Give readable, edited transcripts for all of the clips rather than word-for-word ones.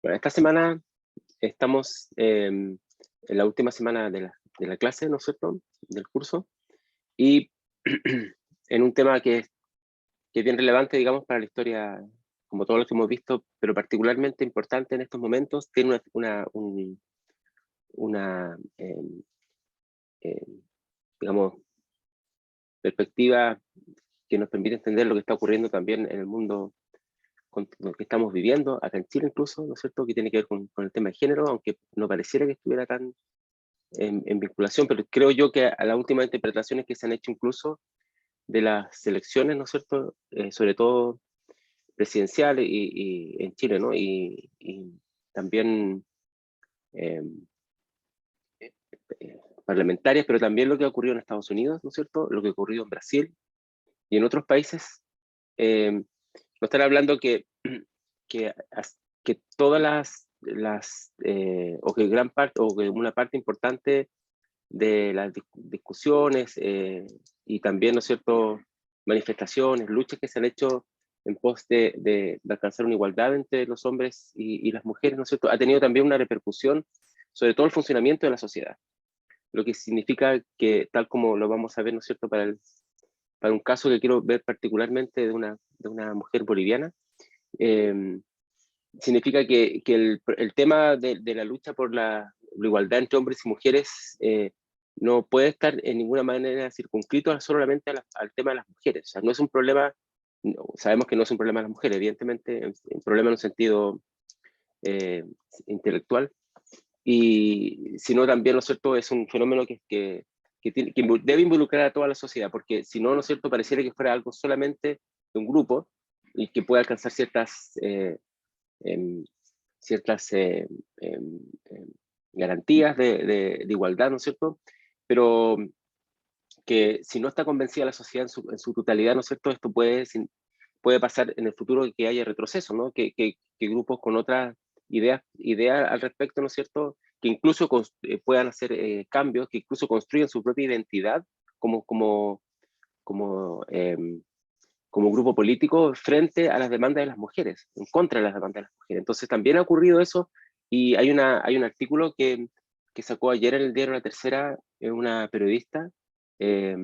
Bueno, esta semana estamos en la última semana de la clase, ¿no es cierto?, del curso, y en un tema que es bien relevante, digamos, para la historia, como todo lo que hemos visto, pero particularmente importante en estos momentos, tiene una digamos, perspectiva que nos permite entender lo que está ocurriendo también en el mundo con lo que estamos viviendo, acá en Chile incluso, ¿no es cierto?, que tiene que ver con el tema de género, aunque no pareciera que estuviera tan en vinculación, pero creo yo que a las últimas interpretaciones que se han hecho incluso de las elecciones, ¿no es cierto?, sobre todo presidenciales y en Chile, ¿no?, y también eh, parlamentarias, pero también lo que ha ocurrido en Estados Unidos, ¿no es cierto?, lo que ha ocurrido en Brasil y en otros países. No están hablando que, que todas o que gran parte, o que una parte importante de las discusiones y también, ¿no es cierto?, manifestaciones, luchas que se han hecho en pos de alcanzar una igualdad entre los hombres y las mujeres, ¿no es cierto?, ha tenido también una repercusión sobre todo el funcionamiento de la sociedad, lo que significa que, tal como lo vamos a ver, ¿no es cierto?, para un caso que quiero ver particularmente de una mujer boliviana, eh, significa que el tema de la lucha por la igualdad entre hombres y mujeres no puede estar en ninguna manera circunscrito solamente al tema de las mujeres. O sea, no es un problema, sabemos que no es un problema de las mujeres, evidentemente, es un problema en un sentido eh, intelectual, y sino también, ¿no es cierto?, es un fenómeno que debe involucrar a toda la sociedad, porque si no, ¿no es cierto?, pareciera que fuera algo solamente de un grupo y que puede alcanzar em, ciertas garantías de igualdad, ¿no es cierto? Pero que si no está convencida la sociedad en su totalidad, ¿no es cierto?, esto puede pasar en el futuro que haya retroceso, ¿no? Que grupos con otras ideas al respecto, ¿no es cierto?, que incluso puedan hacer cambios, que incluso construyan su propia identidad como, como, como, como grupo político frente a las demandas de las mujeres, en contra de las demandas de las mujeres. Entonces también ha ocurrido eso, y hay un artículo que sacó ayer en el diario La Tercera una periodista, eh,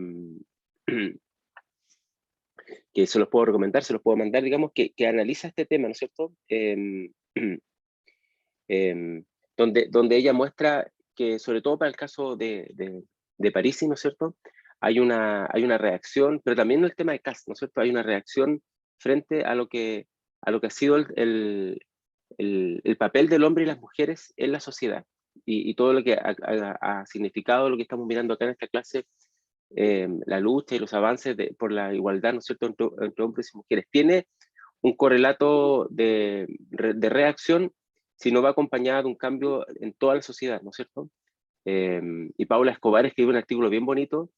que se los puedo recomendar, se los puedo mandar, digamos, que analiza este tema, ¿no es cierto? Em, donde ella muestra que, sobre todo para el caso de Parisi, ¿no es cierto?, hay una reacción, pero también en el tema de Kast, ¿no es cierto?, hay una reacción frente a lo que ha sido el papel del hombre y las mujeres en la sociedad, y todo lo que ha significado lo que estamos mirando acá en esta clase, la lucha y los avances por la igualdad, ¿no es cierto?, entre hombres y mujeres. Tiene un correlato de reacción si no va acompañada de un cambio en toda la sociedad, ¿no es cierto? Y Paula Escobar escribe un artículo bien bonito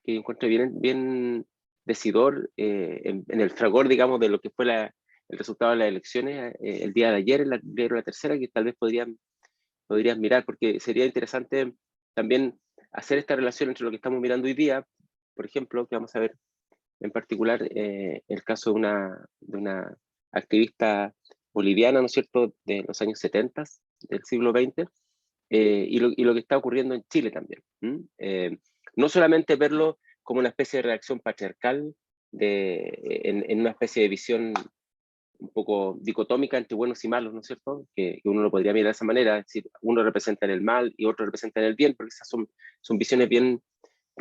que yo encuentro bien decidor en el fragor, digamos, de lo que fue el resultado de las elecciones el día de ayer en la diario La Tercera, que tal vez podrías mirar, porque sería interesante también hacer esta relación entre lo que estamos mirando hoy día, por ejemplo, que vamos a ver en particular el caso de una activista boliviana, ¿no es cierto?, de los años 70 del siglo XX, y lo que está ocurriendo en Chile también. No solamente verlo como una especie de reacción patriarcal, en una especie de visión un poco dicotómica entre buenos y malos, ¿no es cierto? Que uno lo podría mirar de esa manera, es decir, uno representa en el mal y otro representa en el bien, porque esas son visiones bien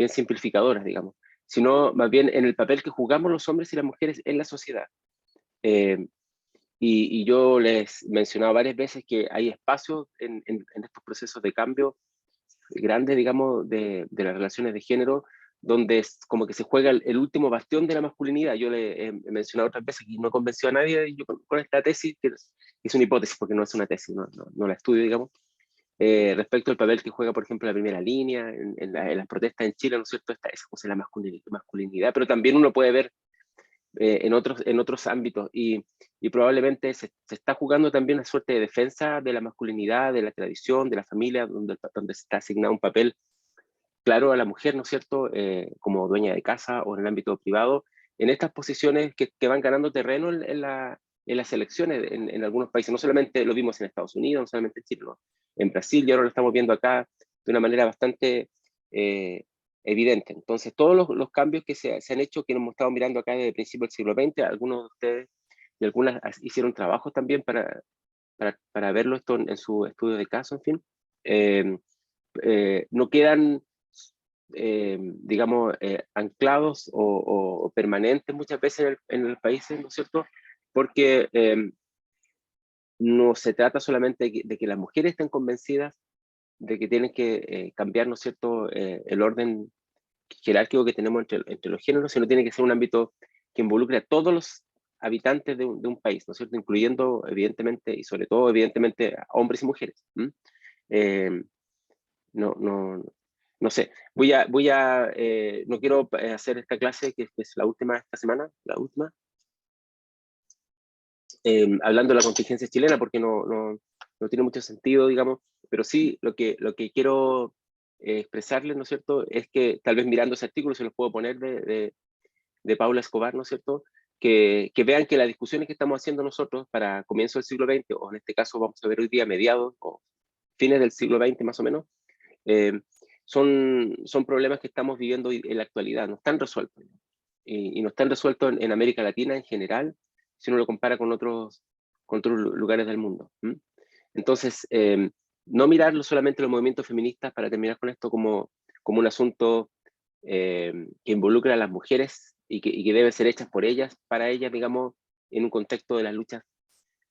simplificadoras, digamos, sino más bien en el papel que jugamos los hombres y las mujeres en la sociedad. Eh, y yo les he mencionado varias veces que hay espacios en estos procesos de cambio grandes, digamos, de las relaciones de género, donde es como que se juega el último bastión de la masculinidad. Yo le he mencionado otras veces que no convenció a nadie yo con esta tesis, que es una hipótesis porque no es una tesis, no la estudio, digamos, respecto al papel que juega, por ejemplo, la primera línea en las protestas en Chile, ¿no es cierto? Esa cosa de la masculinidad, pero también uno puede ver en otros ámbitos, y probablemente se está jugando también una suerte de defensa de la masculinidad, de la tradición, de la familia, donde se está asignado un papel claro a la mujer, ¿no es cierto?, como dueña de casa o en el ámbito privado, en estas posiciones que van ganando terreno en las elecciones en algunos países. No solamente lo vimos en Estados Unidos, no solamente en Chile, ¿no? En Brasil, y ahora lo estamos viendo acá de una manera bastante evidente. Entonces, todos los cambios que se han hecho, que hemos estado mirando acá desde el principio del siglo XX, algunos de ustedes y algunas hicieron trabajos también para verlo esto en su estudio de caso, en fin, no quedan, digamos, anclados o permanentes muchas veces en el país, ¿no es cierto? Porque no se trata solamente de que las mujeres estén convencidas de que tienen que cambiar, ¿no es cierto?, el orden jerárquico que tenemos entre los géneros, sino tiene que ser un ámbito que involucre a todos los habitantes de un país, ¿no es cierto?, incluyendo evidentemente y sobre todo evidentemente a hombres y mujeres. No, no, no sé, no quiero hacer esta clase que es la última esta semana, la última, hablando de la contingencia chilena, porque no tiene mucho sentido, digamos, pero sí lo que quiero expresarles, ¿no es cierto?, es que tal vez mirando ese artículo se los puedo poner de Paula Escobar, ¿no es cierto?, que vean que las discusiones que estamos haciendo nosotros para comienzo del siglo XX, o en este caso vamos a ver hoy día mediados o fines del siglo XX más o menos, son problemas que estamos viviendo en la actualidad, no están resueltos. Y no están resueltos en América Latina en general, si uno lo compara con otros lugares del mundo. Entonces, no mirarlo solamente los movimientos feministas, para terminar con esto, como un asunto que involucra a las mujeres y que deben ser hechas por ellas, para ellas, digamos, en un contexto de las luchas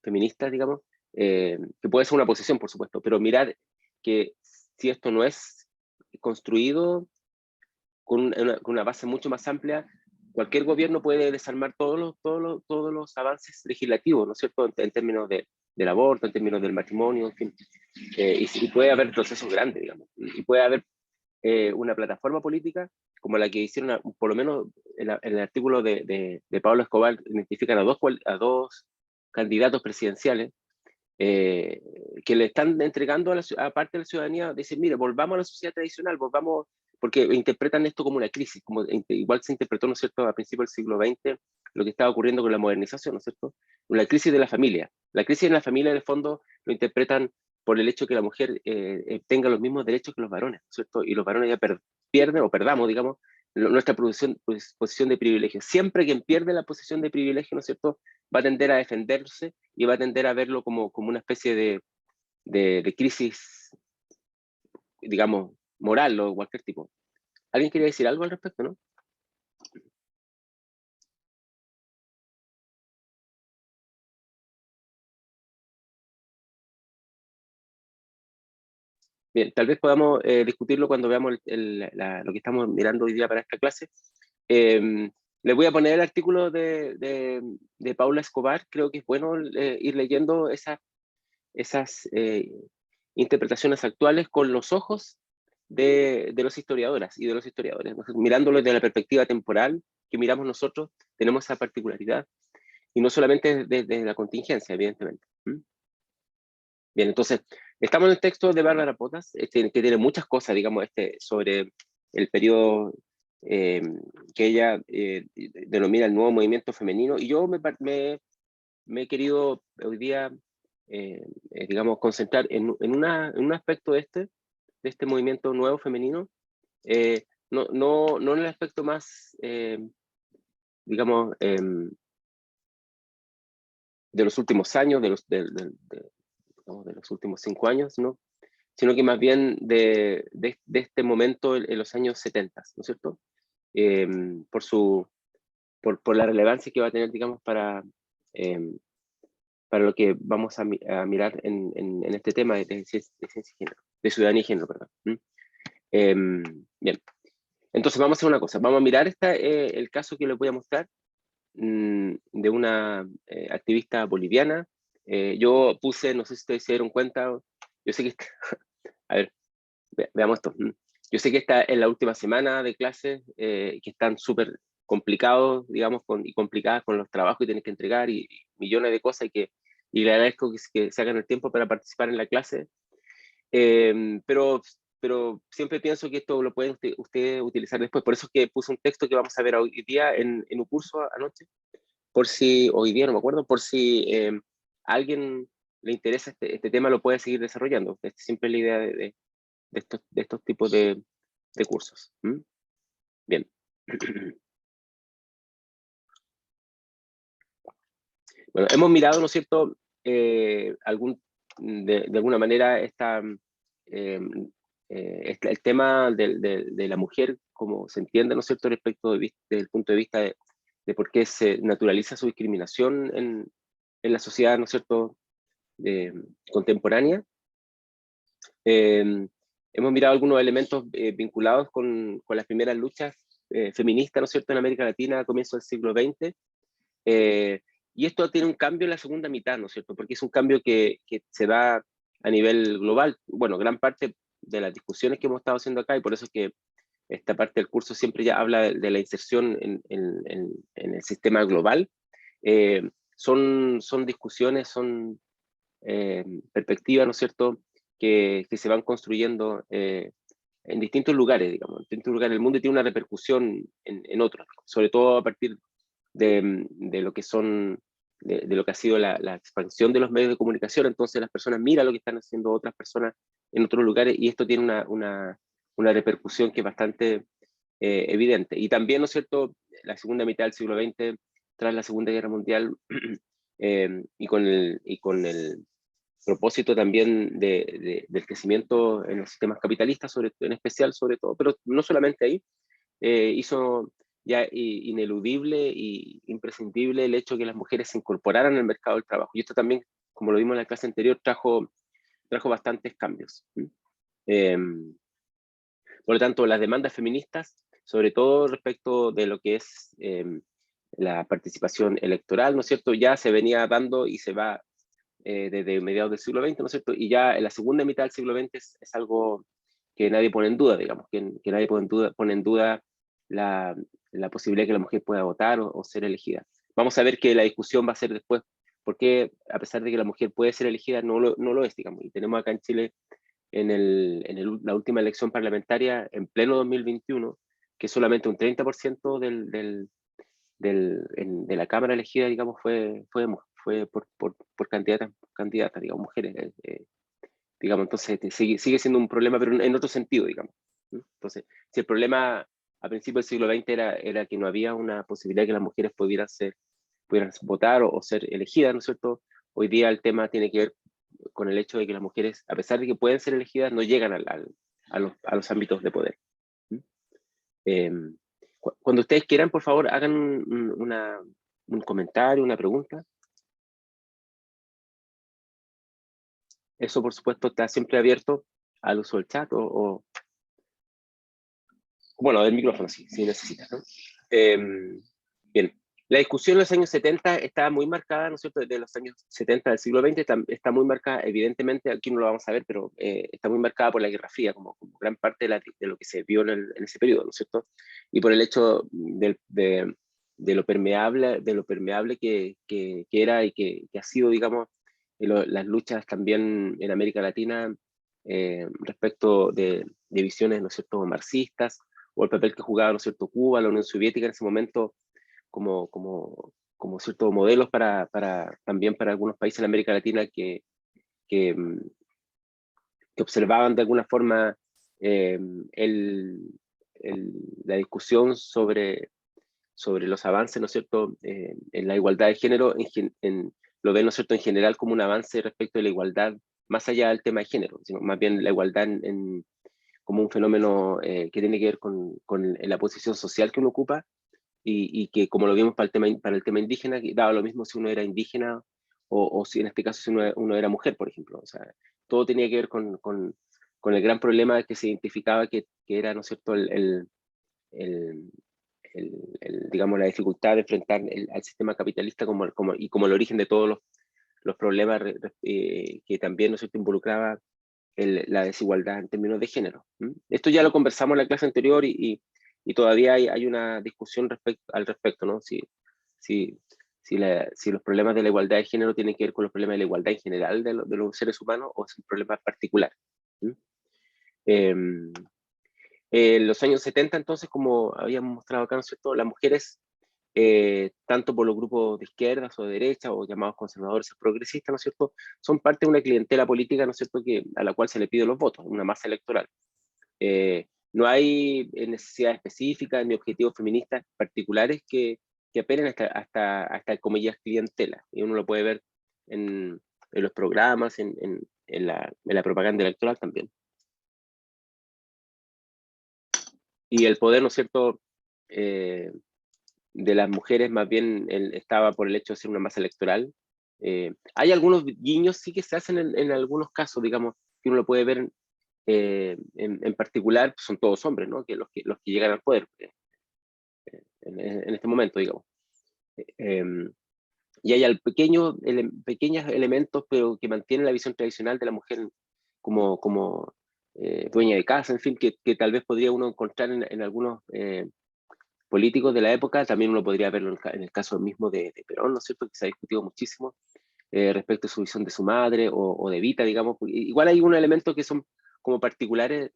feministas, digamos, que puede ser una posición, por supuesto, pero mirar que si esto no es construido con una base mucho más amplia, cualquier gobierno puede desarmar todos los avances legislativos, ¿no es cierto?, en términos del aborto, en términos del matrimonio, en fin, y puede haber procesos grandes, digamos, y puede haber una plataforma política como la que hicieron, por lo menos en el artículo de Pablo Escobar, identifican a dos candidatos presidenciales que le están entregando a parte de la ciudadanía, dicen, mire, volvamos a la sociedad tradicional, volvamos, porque interpretan esto como una crisis, como igual se interpretó, ¿no es cierto?, a principios del siglo XX, lo que estaba ocurriendo con la modernización, ¿no es cierto?, una crisis de la familia. La crisis en la familia, en el fondo, lo interpretan por el hecho que la mujer tenga los mismos derechos que los varones, ¿no es cierto?, y los varones ya pierden o perdamos, digamos, nuestra posición de privilegio. Siempre quien pierde la posición de privilegio, ¿no es cierto?, va a tender a defenderse y va a tender a verlo como una especie de crisis, digamos, moral o cualquier tipo. ¿Alguien quería decir algo al respecto, no? Bien, tal vez podamos discutirlo cuando veamos lo que estamos mirando hoy día para esta clase. Les voy a poner el artículo de Paula Escobar. Creo que es bueno ir leyendo esas interpretaciones actuales con los ojos de los historiadoras y de los historiadores, ¿no? Mirándolo desde la perspectiva temporal que miramos nosotros, tenemos esa particularidad, y no solamente desde la contingencia, evidentemente. Bien, entonces, estamos en el texto de Bárbara Potas, que tiene muchas cosas, digamos, sobre el periodo que ella denomina el nuevo movimiento femenino, y yo me he querido hoy día, digamos, concentrar en un aspecto de este movimiento nuevo femenino, no en el aspecto más, digamos, de los últimos años, digamos, de los últimos 5 años, ¿no?, sino que más bien de este momento en los años 70, ¿no es cierto?, por la relevancia que va a tener, digamos, em, para lo que vamos a mirar en este tema de ciencia y género, de ciudadanía y género, perdón. Bien, entonces vamos a hacer una cosa, vamos a mirar el caso que les voy a mostrar, de una activista boliviana. Yo puse, no sé si ustedes se dieron cuenta, yo sé que, a ver, veamos esto. Yo sé que está en la última semana de clases, que están súper complicados, digamos, y complicadas con los trabajos que tienen que entregar y millones de cosas, y le agradezco que se hagan el tiempo para participar en la clase. Pero siempre pienso que esto lo pueden ustedes utilizar después. Por eso es que puse un texto que vamos a ver hoy día en un curso anoche, por si hoy día, no me acuerdo, por si a alguien le interesa este tema, lo puede seguir desarrollando. Esta es siempre la idea de estos tipos de cursos. Bien. Bueno, hemos mirado, ¿no es cierto?, de alguna manera el tema de la mujer, como se entiende, ¿no es cierto?, respecto desde el punto de vista de por qué se naturaliza su discriminación en la sociedad, ¿no es cierto?, contemporánea. Hemos mirado algunos elementos vinculados con las primeras luchas feministas, ¿no es cierto?, en América Latina a comienzos del siglo XX. Y esto tiene un cambio en la segunda mitad, ¿no es cierto?, porque es un cambio que se da a nivel global. Bueno, gran parte de las discusiones que hemos estado haciendo acá, y por eso es que esta parte del curso siempre ya habla de la inserción en el sistema global, son discusiones, son perspectivas, ¿no es cierto?, que se van construyendo en distintos lugares, digamos, en distintos lugares del mundo, y tiene una repercusión en otros, sobre todo a partir de lo que son, de lo que ha sido la expansión de los medios de comunicación. Entonces las personas miran lo que están haciendo otras personas en otros lugares, y esto tiene una repercusión que es bastante evidente. Y también, ¿no es cierto?, la segunda mitad del siglo XX, tras la Segunda Guerra Mundial, y con el propósito también del crecimiento en los sistemas capitalistas, en especial, sobre todo, pero no solamente ahí, hizo ya ineludible y imprescindible el hecho de que las mujeres se incorporaran al mercado del trabajo. Y esto también, como lo vimos en la clase anterior, trajo bastantes cambios. Por lo tanto, las demandas feministas, sobre todo respecto de lo que es la participación electoral, ¿no es cierto?, ya se venía dando y se va desde mediados del siglo XX, ¿no es cierto?, y ya en la segunda mitad del siglo XX es algo que nadie pone en duda, digamos, que nadie pone en duda la posibilidad de que la mujer pueda votar o ser elegida. Vamos a ver que la discusión va a ser después, porque a pesar de que la mujer puede ser elegida, no lo es, digamos, y tenemos acá en Chile la última elección parlamentaria en pleno 2021, que solamente un 30% de la Cámara elegida, digamos, fue por candidatas, digamos, mujeres. Digamos, entonces sigue siendo un problema, pero en otro sentido, digamos. Entonces, si el problema a principios del siglo XX era que no había una posibilidad de que las mujeres pudieran votar o ser elegidas, ¿no es cierto?, hoy día el tema tiene que ver con el hecho de que las mujeres, a pesar de que pueden ser elegidas, no llegan a los ámbitos de poder. Cuando ustedes quieran, por favor, hagan un comentario, una pregunta. Eso, por supuesto, está siempre abierto al uso del chat bueno, del micrófono, si necesitas, ¿no? Bien, la discusión en los años 70 está muy marcada, ¿no es cierto?, desde los años 70 del siglo XX, está muy marcada, evidentemente, aquí no lo vamos a ver, pero está muy marcada por la Guerra Fría, como gran parte de lo que se vio en ese periodo, ¿no es cierto?, y por el hecho de lo permeable que era y que ha sido, digamos, las luchas también en América Latina respecto de visiones, ¿no es cierto?, marxistas, o el papel que jugaba, ¿no es cierto?, Cuba, la Unión Soviética en ese momento, como ciertos modelos también para algunos países en América Latina que, que observaban de alguna forma eh, el, la discusión sobre los avances, ¿no es cierto?, en la igualdad de género, lo ven, ¿no es cierto?, en general como un avance respecto de la igualdad, más allá del tema de género, sino más bien la igualdad como un fenómeno que tiene que ver con la posición social que uno ocupa, y que, como lo vimos para el tema indígena, que daba lo mismo si uno era indígena o si en este caso si uno era mujer, por ejemplo. O sea, todo tenía que ver con el gran problema que se identificaba que era, ¿no es cierto?, el- digamos, la dificultad de enfrentar al sistema capitalista y como el origen de todos los problemas que también, ¿no es cierto?, involucraba la desigualdad en términos de género. Esto ya lo conversamos en la clase anterior y todavía hay una discusión al respecto, ¿no? Si, si los problemas de la igualdad de género tienen que ver con los problemas de la igualdad en general de los seres humanos o es un problema particular. En los años 70, entonces, como habíamos mostrado acá, ¿no es cierto?, las mujeres tanto por los grupos de izquierdas o de derecha o llamados conservadores o progresistas, ¿no es cierto?, son parte de una clientela política, ¿no es cierto?, a la cual se le pide los votos, una masa electoral. No hay necesidad específica ni objetivos feministas particulares que apelen hasta comillas, clientela. Y uno lo puede ver en los programas, en la propaganda electoral también. Y el poder, ¿no es cierto?, de las mujeres más bien estaba por el hecho de ser una masa electoral. Hay algunos guiños sí que se hacen en algunos casos, digamos, que uno lo puede ver en particular, son todos hombres, ¿no?, que los que llegan al poder en este momento, digamos. Y hay pequeños elementos, pero que mantienen la visión tradicional de la mujer como dueña de casa, en fin, que tal vez podría uno encontrar en algunos políticos de la época. También uno podría verlo en el caso mismo de Perón, ¿no es cierto?, que se ha discutido muchísimo respecto a su visión de su madre o de Evita, digamos. Igual hay unos elementos que son como particulares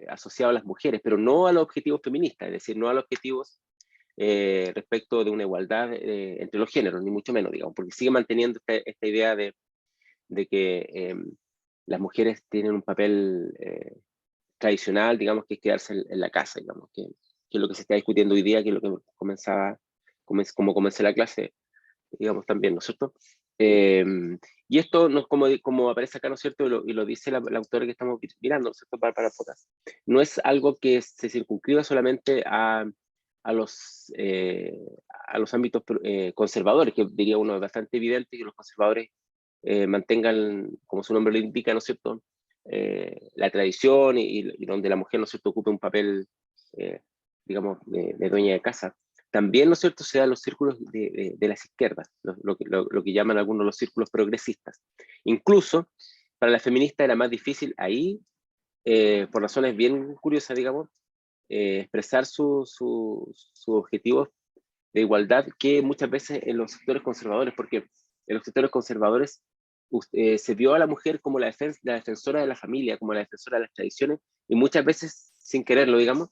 asociados a las mujeres, pero no a los objetivos feministas, es decir, no a los objetivos respecto de una igualdad entre los géneros, ni mucho menos, digamos, porque sigue manteniendo esta idea de que las mujeres tienen un papel tradicional, digamos, que es quedarse en la casa, digamos, que es lo que se está discutiendo hoy día, que es lo que como comencé la clase, digamos, también, ¿no es cierto? Y esto, no, como aparece acá, ¿no es cierto?, y lo dice la autora que estamos mirando, ¿no es cierto?, para Potas, no es algo que se circunscriba solamente a los ámbitos conservadores, que diría uno es bastante evidente que los conservadores mantengan, como su nombre lo indica, ¿no es cierto?, la tradición y donde la mujer, ¿no es cierto?, ocupe un papel, digamos, de dueña de casa. También, ¿no es cierto?, se dan los círculos de las izquierdas, lo que llaman algunos los círculos progresistas. Incluso para la feminista era más difícil ahí, por razones bien curiosas, digamos, expresar sus objetivos de igualdad que muchas veces en los sectores conservadores, porque en los sectores conservadores se vio a la mujer como la defensora de la familia, como la defensora de las tradiciones, y muchas veces, sin quererlo, digamos,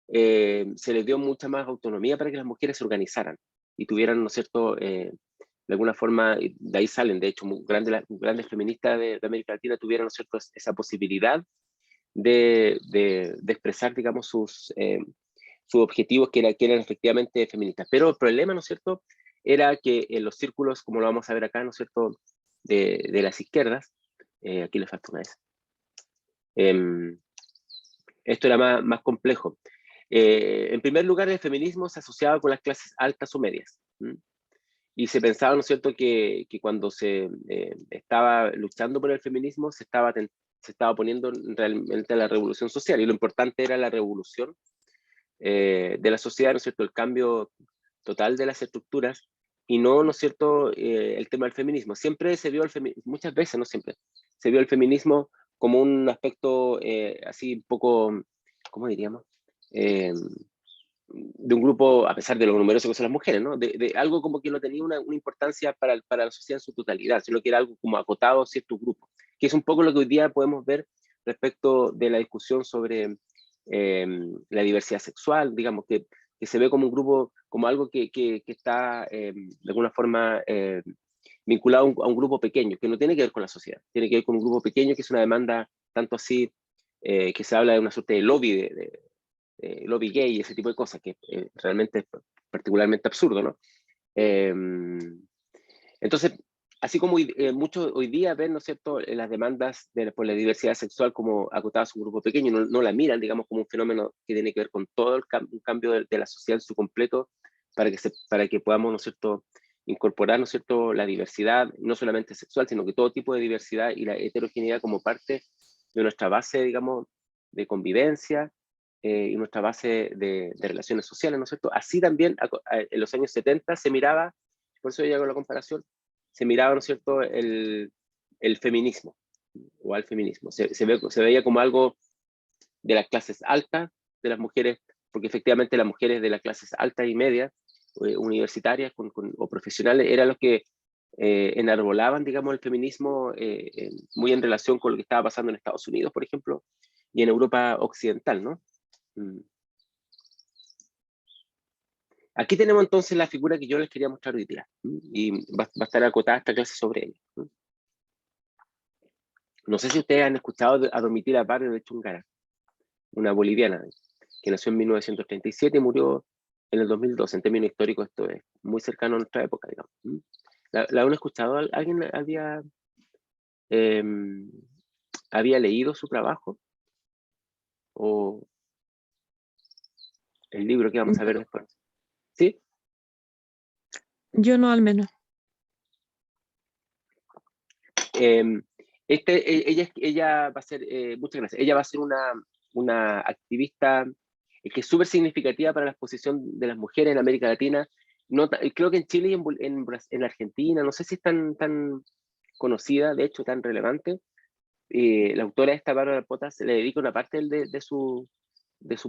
se les dio mucha más autonomía para que las mujeres se organizaran y tuvieran, ¿no es cierto?, de alguna forma, de ahí salen, de hecho, grandes feministas de América Latina tuvieron, ¿no es cierto?, esa posibilidad de expresar, digamos, sus objetivos que eran efectivamente feministas. Pero el problema, ¿no es cierto?, era que en los círculos, como lo vamos a ver acá, ¿no es cierto?, de las izquierdas, aquí le falta una vez, esto era más complejo. En primer lugar, el feminismo se asociaba con las clases altas o medias. Y se pensaba, ¿no es cierto?, que cuando se estaba luchando por el feminismo, se estaba oponiendo realmente a la revolución social, y lo importante era la revolución de la sociedad, ¿no es cierto?, el cambio total de las estructuras, y no, ¿no es cierto?, el tema del feminismo. Siempre se vio muchas veces, no siempre, se vio el feminismo como un aspecto así un poco, ¿cómo diríamos?, de un grupo, a pesar de lo numeroso que son las mujeres, ¿no?, de algo como que no tenía una importancia para la sociedad en su totalidad, sino que era algo como acotado a ciertos grupos, que es un poco lo que hoy día podemos ver respecto de la discusión sobre la diversidad sexual, digamos, que se ve como un grupo, como algo que está de alguna forma vinculado a un grupo pequeño, que no tiene que ver con la sociedad, tiene que ver con un grupo pequeño, que es una demanda tanto así, que se habla de una suerte de lobby, lobby gay, ese tipo de cosas, que realmente es particularmente absurdo, ¿no? Entonces, así como muchos hoy día ven, ¿no es cierto?, las demandas por la diversidad sexual como acotadas a un grupo pequeño, no la miran, digamos, como un fenómeno que tiene que ver con todo un cambio de la sociedad en su completo, para que podamos, ¿no es cierto?, incorporar, ¿no es cierto?, la diversidad, no solamente sexual, sino que todo tipo de diversidad y la heterogeneidad como parte de nuestra base, digamos, de convivencia y nuestra base de relaciones sociales, ¿no es cierto? Así también en los años 70 se miraba, por eso yo hago la comparación, se miraba, ¿no es cierto?, el feminismo, o al feminismo. Se veía como algo de las clases altas, de las mujeres, porque efectivamente las mujeres de las clases altas y medias, universitarias o profesionales, eran los que enarbolaban, digamos, el feminismo muy en relación con lo que estaba pasando en Estados Unidos, por ejemplo, y en Europa occidental, ¿no? Aquí tenemos entonces la figura que yo les quería mostrar hoy día, y va a estar acotada esta clase sobre ella. No sé si ustedes han escuchado a Domitila Barrio de Chungara, una boliviana que nació en 1937 y murió en el 2002. En términos históricos esto es muy cercano a nuestra época, digamos. ¿La han escuchado? ¿Alguien había leído su trabajo? ¿O el libro que vamos a ver después? ¿Sí? Yo no, al menos. Ella va a ser, muchas gracias, ella va a ser una activista que es súper significativa para la exposición de las mujeres en América Latina. No, creo que en Chile y en Argentina, no sé si es tan conocida, de hecho tan relevante. La autora de esta, Bárbara Potas, se le dedica una parte de su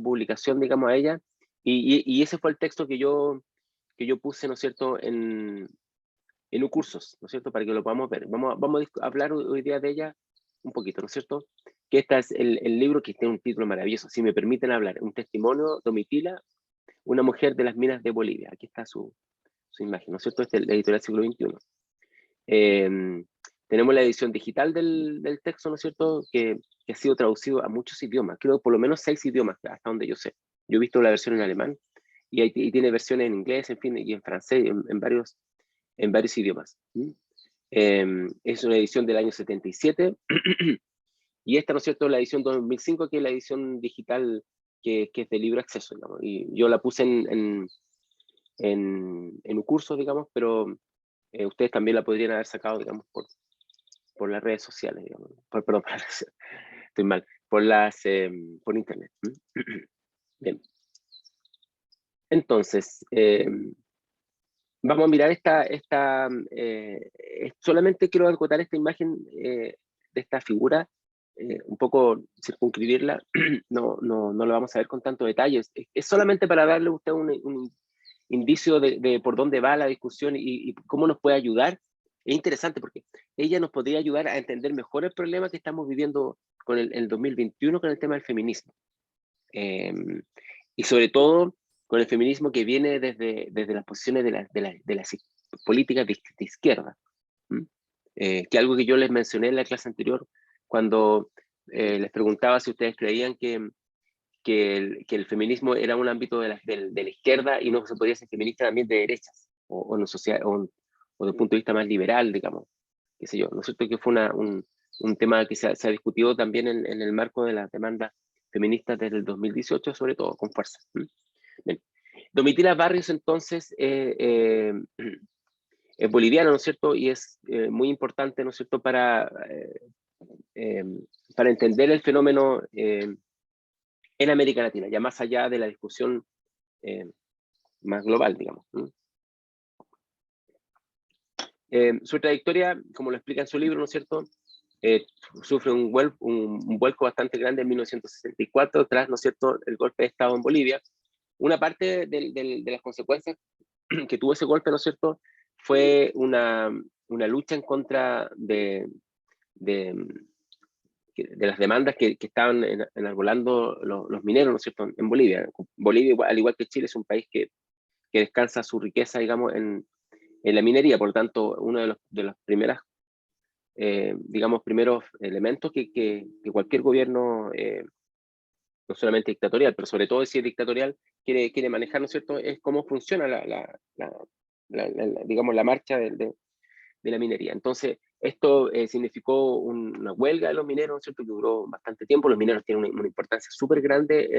publicación, digamos, a ella, y ese fue el texto que yo puse, ¿no es cierto?, en un cursos, ¿no es cierto?, para que lo podamos ver. Vamos a hablar hoy día de ella un poquito, ¿no es cierto? Que este es el libro que tiene un título maravilloso, si me permiten hablar, un testimonio, Domitila, una mujer de las minas de Bolivia. Aquí está su imagen, ¿no es cierto? Este es el editorial siglo XXI. Tenemos la edición digital del texto, ¿no es cierto?, que ha sido traducido a muchos idiomas, creo por lo menos 6 idiomas, hasta donde yo sé. Yo he visto la versión en alemán, y tiene versiones en inglés, en fin, y en francés, en varios idiomas. Es una edición del año 77, y esta, ¿no es cierto?, la edición 2005, que es la edición digital que es de libre acceso, digamos. Y yo la puse en un curso, digamos, pero ustedes también la podrían haber sacado, digamos, por las redes sociales, digamos. Perdón, estoy mal, por internet. Bien. Entonces, vamos a mirar solamente quiero acotar esta imagen de esta figura, un poco circunscribirla. No lo vamos a ver con tanto detalle, es solamente para darle a usted un indicio de por dónde va la discusión y cómo nos puede ayudar. Es interesante porque ella nos podría ayudar a entender mejor el problema que estamos viviendo con el 2021 con el tema del feminismo. Y sobre todo con el feminismo que viene desde las posiciones de las políticas de izquierda. Que algo que yo les mencioné en la clase anterior, cuando les preguntaba si ustedes creían que el feminismo era un ámbito de la izquierda y no se podía ser feminista también de derechas, o desde un punto de vista más liberal, digamos, qué sé yo. ¿No es cierto?, que fue un tema que se ha discutido también en el marco de las demandas feministas desde el 2018, sobre todo, con fuerza. Bien. Domitila Barrios, entonces, es boliviana, ¿no es cierto?, y es muy importante, ¿no es cierto?, para entender el fenómeno en América Latina, ya más allá de la discusión más global, digamos. Su trayectoria, como lo explica en su libro, ¿no es cierto?, sufre un vuelco bastante grande en 1964, tras, ¿no es cierto?, el golpe de Estado en Bolivia. Una parte de las consecuencias que tuvo ese golpe, ¿no es cierto?, fue una lucha en contra de las demandas que estaban enarbolando los mineros, ¿no es cierto?, en Bolivia. Bolivia, al igual que Chile, es un país que descansa su riqueza, digamos, en la minería. Por lo tanto, uno de los primeros elementos que cualquier gobierno, no solamente dictatorial, pero sobre todo si es dictatorial, quiere manejar, ¿no es cierto?, es cómo funciona digamos, la marcha de la minería. Entonces, esto significó una huelga de los mineros, ¿no es cierto?, que duró bastante tiempo. Los mineros tienen una importancia súper grande,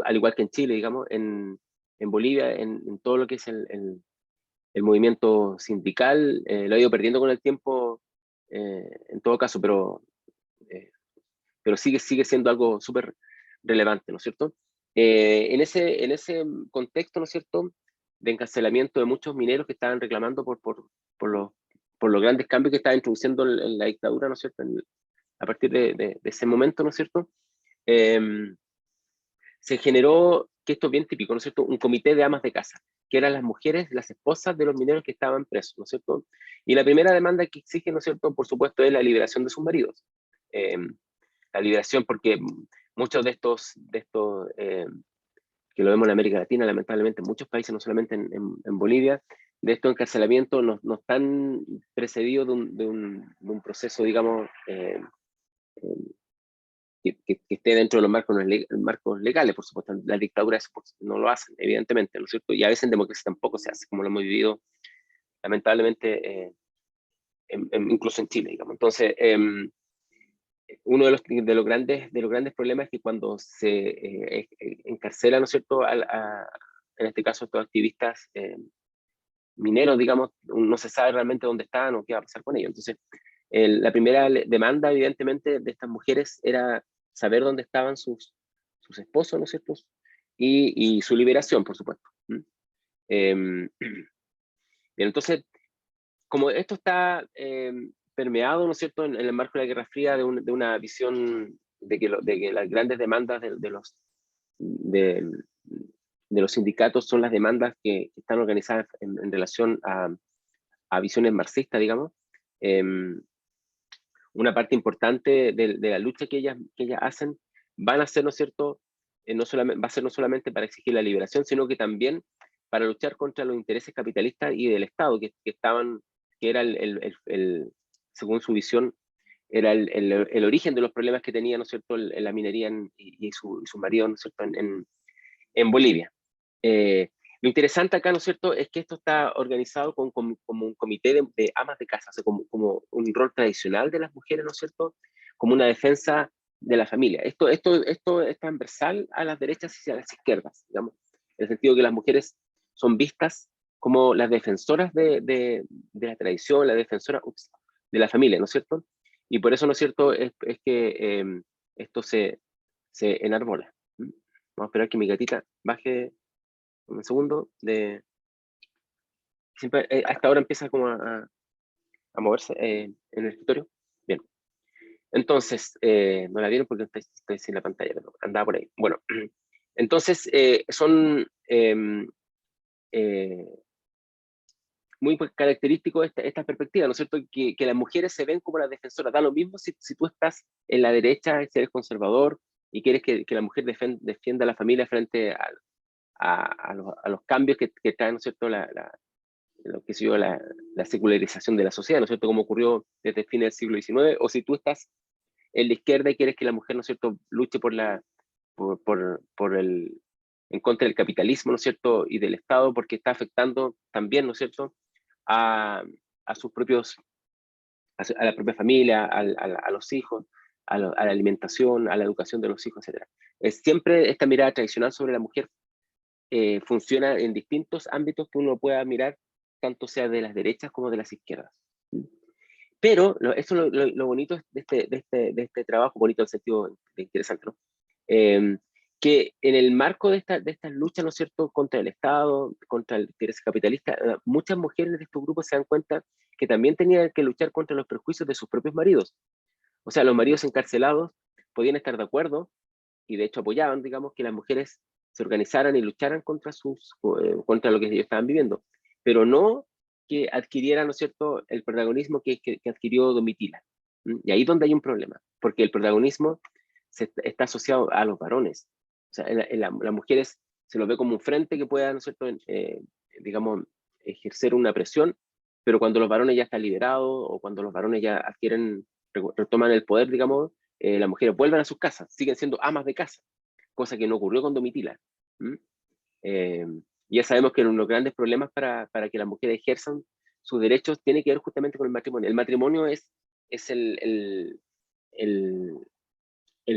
al igual que en Chile, digamos, en Bolivia, en todo lo que es el movimiento sindical. Lo ha ido perdiendo con el tiempo, en todo caso, pero sigue siendo algo súper relevante, ¿no es cierto? En ese contexto, ¿no es cierto?, de encarcelamiento de muchos mineros que estaban reclamando por los grandes cambios que estaba introduciendo en la dictadura, ¿no es cierto?, a partir de ese momento, ¿no es cierto?, se generó, que esto es bien típico, ¿no es cierto?, un comité de amas de casa, que eran las mujeres, las esposas de los mineros que estaban presos, ¿no es cierto? Y la primera demanda que exige, ¿no es cierto?, por supuesto, es la liberación de sus maridos. La liberación, porque muchos de estos que lo vemos en América Latina, lamentablemente en muchos países, no solamente en Bolivia, de estos encarcelamientos no están precedidos de un proceso, digamos, que esté dentro de los marcos legales, por supuesto. Las dictaduras no lo hacen, evidentemente, ¿no es cierto? Y a veces en democracia tampoco se hace, como lo hemos vivido, lamentablemente, incluso en Chile, digamos. Entonces, uno de los grandes problemas es que cuando se encarcela, ¿no es cierto?, en este caso, estos activistas mineros, digamos, no se sabe realmente dónde están o qué va a pasar con ellos. Entonces, la primera demanda, evidentemente, de estas mujeres era saber dónde estaban sus esposos, ¿no es cierto?, y su liberación, por supuesto. Bien, entonces, como esto está permeado, ¿no es cierto?, en el marco de la Guerra Fría, de una visión de que las grandes demandas de los sindicatos son las demandas que están organizadas en relación a visiones marxistas, digamos. Una parte importante de la lucha que ellas hacen van a ser, ¿no es cierto?, va a ser no solamente para exigir la liberación, sino que también para luchar contra los intereses capitalistas y del Estado, que era según su visión, era el origen de los problemas que tenía, ¿no es cierto?, la minería y su marido, ¿no es cierto?, en Bolivia. Lo interesante acá, ¿no es cierto?, es que esto está organizado como un comité de amas de casa, o sea, como un rol tradicional de las mujeres, ¿no es cierto?, como una defensa de la familia. Esto es transversal a las derechas y a las izquierdas, digamos, en el sentido que las mujeres son vistas como las defensoras de la tradición, las defensoras de la familia, ¿no es cierto? Y por eso, ¿no es cierto?, es que esto se enarbola. Vamos a esperar que mi gatita baje un segundo. Siempre, hasta ahora empieza como a moverse en el escritorio. Bien. Entonces, no la vieron porque estoy sin la pantalla, pero andaba por ahí. Bueno, entonces son muy característicos esta perspectiva, ¿no es cierto? Que las mujeres se ven como las defensoras. Da lo mismo si tú estás en la derecha, si eres conservador y quieres que la mujer defienda a la familia frente a los cambios que trae, ¿no es cierto?, lo que se llama la secularización de la sociedad, ¿no es cierto?, como ocurrió desde el fin del siglo XIX, o si tú estás en la izquierda y quieres que la mujer, ¿no es cierto?, luche en contra del capitalismo, ¿no es cierto?, y del Estado, porque está afectando también, ¿no es cierto?, a sus propios, a la propia familia, a los hijos, a la alimentación, a la educación de los hijos, etc. Siempre esta mirada tradicional sobre la mujer funciona en distintos ámbitos que uno pueda mirar, tanto sea de las derechas como de las izquierdas. Pero esto es lo bonito de este trabajo, bonito en el sentido de interesante, ¿no? Que en el marco de estas luchas, ¿no es cierto?, contra el Estado, contra el interés capitalista, muchas mujeres de estos grupos se dan cuenta que también tenían que luchar contra los prejuicios de sus propios maridos. O sea, los maridos encarcelados podían estar de acuerdo y de hecho apoyaban, digamos, que las mujeres se organizaran y lucharan contra lo que ellos estaban viviendo, pero no que adquirieran, ¿no es cierto?, el protagonismo que adquirió Domitila. Y ahí es donde hay un problema, porque el protagonismo está asociado a los varones. O sea, las mujeres se lo ve como un frente que pueda, ¿no es cierto?, digamos, ejercer una presión, pero cuando los varones ya están liberados o cuando los varones ya retoman el poder, digamos, las mujeres vuelven a sus casas, siguen siendo amas de casa, cosa que no ocurrió con Domitila. Eh, ya sabemos que uno de los grandes problemas para que las mujeres ejerzan sus derechos tiene que ver justamente con el matrimonio. El matrimonio es el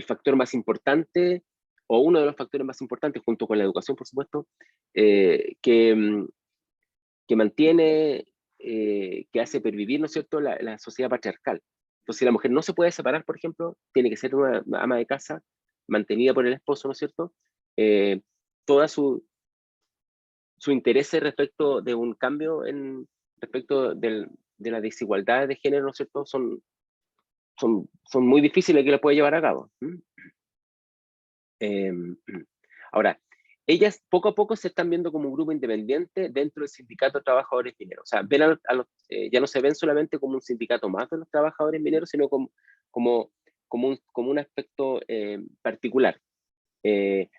factor más importante, o uno de los factores más importantes, junto con la educación, por supuesto, que mantiene, que hace pervivir, ¿no es cierto?, la sociedad patriarcal. Entonces, si la mujer no se puede separar, por ejemplo, tiene que ser una ama de casa mantenida por el esposo, ¿no es cierto? Toda su interés respecto de un cambio respecto de la desigualdad de género, ¿no es cierto?, son muy difíciles que la pueda llevar a cabo. Ahora, ellas poco a poco se están viendo como un grupo independiente dentro del sindicato de trabajadores mineros. O sea, ven ya no se ven solamente como un sindicato más de los trabajadores mineros, sino como un aspecto particular.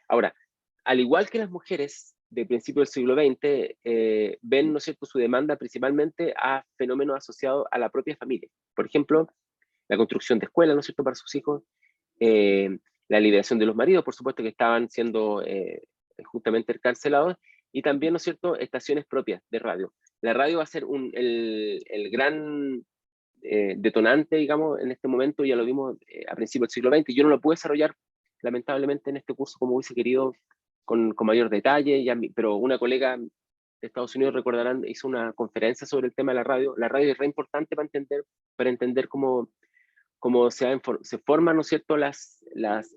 Ahora, al igual que las mujeres de principio del siglo XX, ven, ¿no es cierto?, su demanda principalmente a fenómenos asociados a la propia familia. Por ejemplo, la construcción de escuelas, ¿no es cierto?, para sus hijos, la liberación de los maridos, por supuesto, que estaban siendo justamente encarcelados, y también, ¿no es cierto?, estaciones propias de radio. La radio va a ser el gran detonante, digamos, en este momento. Ya lo vimos a principios del siglo XX. Yo no lo pude desarrollar, lamentablemente, en este curso como hubiese querido, con mayor detalle, pero una colega de Estados Unidos, recordarán, hizo una conferencia sobre el tema de la radio. La radio es re importante para entender cómo se forman, ¿no es cierto?, las